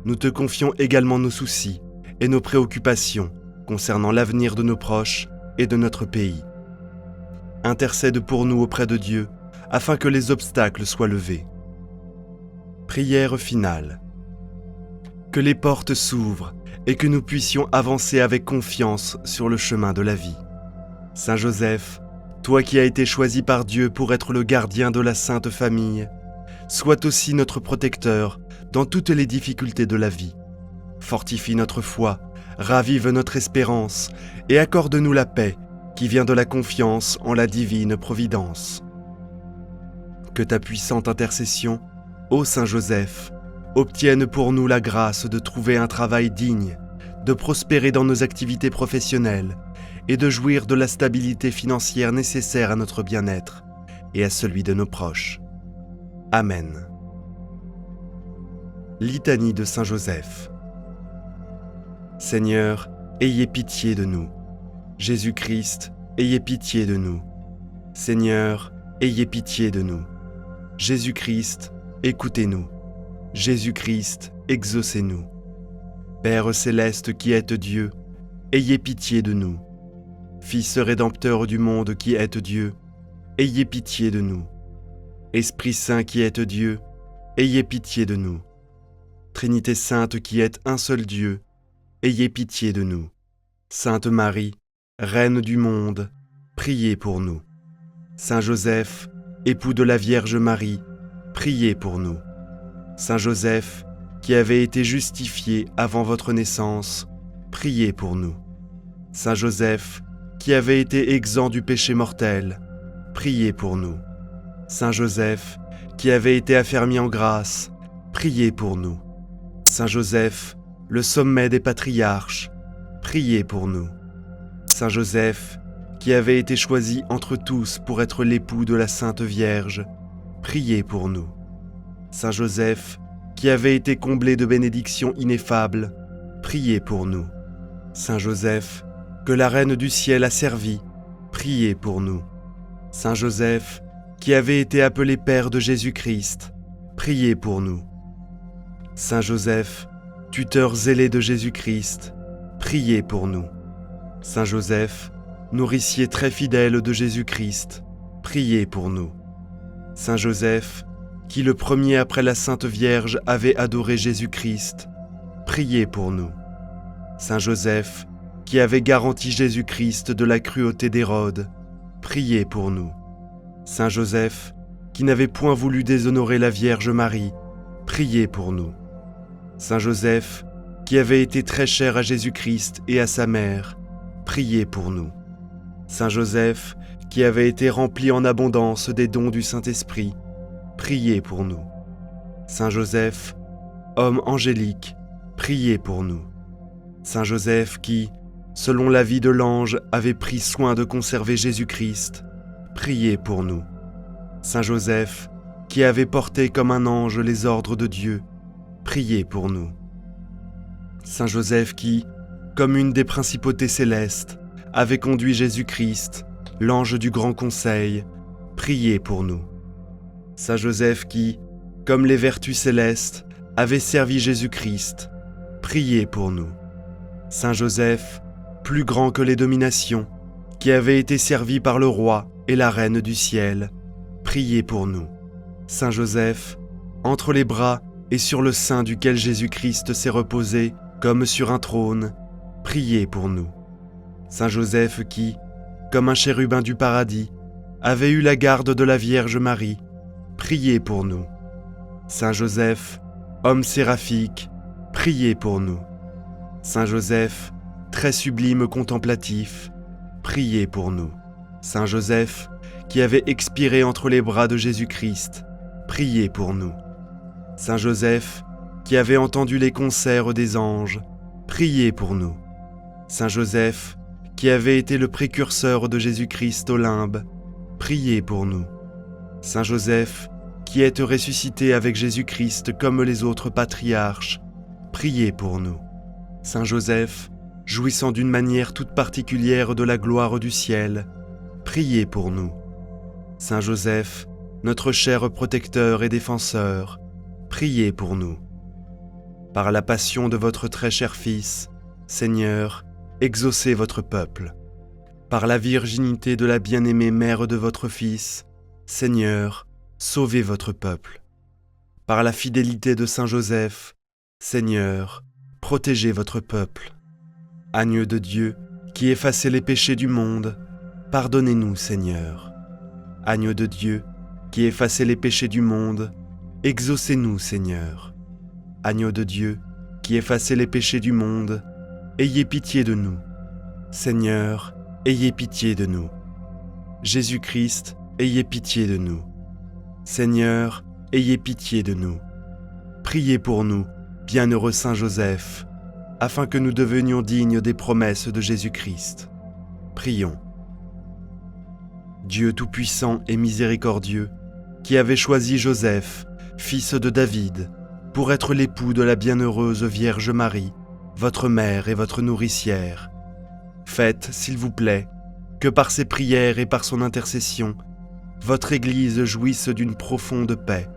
Nous te confions également nos soucis et nos préoccupations concernant l'avenir de nos proches et de notre pays. Intercède pour nous auprès de Dieu afin que les obstacles soient levés. Prière finale. Que les portes s'ouvrent et que nous puissions avancer avec confiance sur le chemin de la vie. Saint Joseph, toi qui as été choisi par Dieu pour être le gardien de la Sainte Famille, sois aussi notre protecteur dans toutes les difficultés de la vie. Fortifie notre foi, ravive notre espérance et accorde-nous la paix qui vient de la confiance en la divine providence. Que ta puissante intercession, ô Saint Joseph, obtienne pour nous la grâce de trouver un travail digne, de prospérer dans nos activités professionnelles et de jouir de la stabilité financière nécessaire à notre bien-être et à celui de nos proches. Amen. Litanie de Saint Joseph. Seigneur, ayez pitié de nous. Jésus-Christ, ayez pitié de nous. Seigneur, ayez pitié de nous. Jésus-Christ, écoutez-nous. Jésus-Christ, exaucez-nous. Père céleste qui êtes Dieu, ayez pitié de nous. Fils rédempteur du monde qui êtes Dieu, ayez pitié de nous. Esprit Saint qui êtes Dieu, ayez pitié de nous. Trinité Sainte qui êtes un seul Dieu, ayez pitié de nous. Sainte Marie, Reine du monde, priez pour nous. Saint Joseph, époux de la Vierge Marie, priez pour nous. Saint Joseph, qui avait été justifié avant votre naissance, priez pour nous. Saint Joseph, qui avait été exempt du péché mortel, priez pour nous. Saint Joseph, qui avait été affermi en grâce, priez pour nous. Saint Joseph, le sommet des patriarches, priez pour nous. Saint Joseph, qui avait été choisi entre tous pour être l'époux de la Sainte Vierge, priez pour nous. Saint Joseph, qui avait été comblé de bénédictions ineffables, priez pour nous. Saint Joseph, que la Reine du ciel a servi, priez pour nous. Saint Joseph, qui avait été appelé Père de Jésus-Christ, priez pour nous. Saint Joseph, tuteur zélé de Jésus-Christ, priez pour nous. Saint Joseph, nourricier très fidèle de Jésus-Christ, priez pour nous. Saint Joseph, qui le premier après la Sainte Vierge avait adoré Jésus-Christ, priez pour nous. Saint Joseph, qui avait garanti Jésus-Christ de la cruauté d'Hérode, priez pour nous. Saint Joseph, qui n'avait point voulu déshonorer la Vierge Marie, priez pour nous. Saint Joseph, qui avait été très cher à Jésus-Christ et à sa mère, priez pour nous. Saint Joseph, qui avait été rempli en abondance des dons du Saint-Esprit, priez pour nous. Saint Joseph, homme angélique, priez pour nous. Saint Joseph qui, selon l'avis de l'ange, avait pris soin de conserver Jésus-Christ, priez pour nous. Saint Joseph, qui avait porté comme un ange les ordres de Dieu, priez pour nous. Saint Joseph qui, comme une des principautés célestes, avait conduit Jésus-Christ, l'ange du grand conseil, priez pour nous. Saint Joseph qui, comme les vertus célestes, avait servi Jésus-Christ, priez pour nous. Saint Joseph, plus grand que les dominations, qui avait été servi par le roi et la reine du ciel, priez pour nous. Saint Joseph, entre les bras et sur le sein duquel Jésus-Christ s'est reposé comme sur un trône, priez pour nous. Saint Joseph qui, comme un chérubin du paradis, avait eu la garde de la Vierge Marie, priez pour nous. Saint Joseph, homme séraphique, priez pour nous. Saint Joseph, très sublime contemplatif, priez pour nous. Saint Joseph, qui avait expiré entre les bras de Jésus-Christ, priez pour nous. Saint Joseph, qui avait entendu les concerts des anges, priez pour nous. Saint Joseph, qui avait été le précurseur de Jésus-Christ au limbe, priez pour nous. Saint Joseph, qui êtes ressuscité avec Jésus-Christ comme les autres patriarches, priez pour nous. Saint Joseph, jouissant d'une manière toute particulière de la gloire du ciel, priez pour nous. Saint Joseph, notre cher protecteur et défenseur, priez pour nous. Par la passion de votre très cher Fils, Seigneur, exaucez votre peuple. Par la virginité de la bien-aimée mère de votre Fils, Seigneur, sauvez votre peuple. Par la fidélité de Saint Joseph, Seigneur, protégez votre peuple. Agneau de Dieu, qui effacez les péchés du monde, pardonnez-nous, Seigneur. Agneau de Dieu, qui effacez les péchés du monde, exaucez-nous, Seigneur. Agneau de Dieu, qui effacez les péchés du monde, ayez pitié de nous. Seigneur, ayez pitié de nous. Jésus-Christ, ayez pitié de nous. Seigneur, ayez pitié de nous. Priez pour nous, bienheureux Saint Joseph, afin que nous devenions dignes des promesses de Jésus-Christ. Prions. Dieu Tout-Puissant et Miséricordieux, qui avez choisi Joseph, fils de David, pour être l'époux de la bienheureuse Vierge Marie, votre mère et votre nourricière. Faites, s'il vous plaît, que par ses prières et par son intercession, votre Église jouisse d'une profonde paix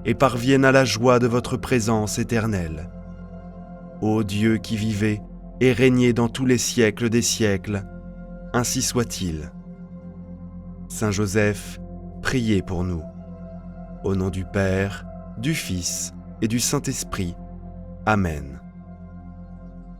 et parvienne à la joie de votre présence éternelle. Ô Dieu qui vivez et régnez dans tous les siècles des siècles, ainsi soit-il. Saint Joseph, priez pour nous. Au nom du Père, du Fils et du Saint-Esprit. Amen.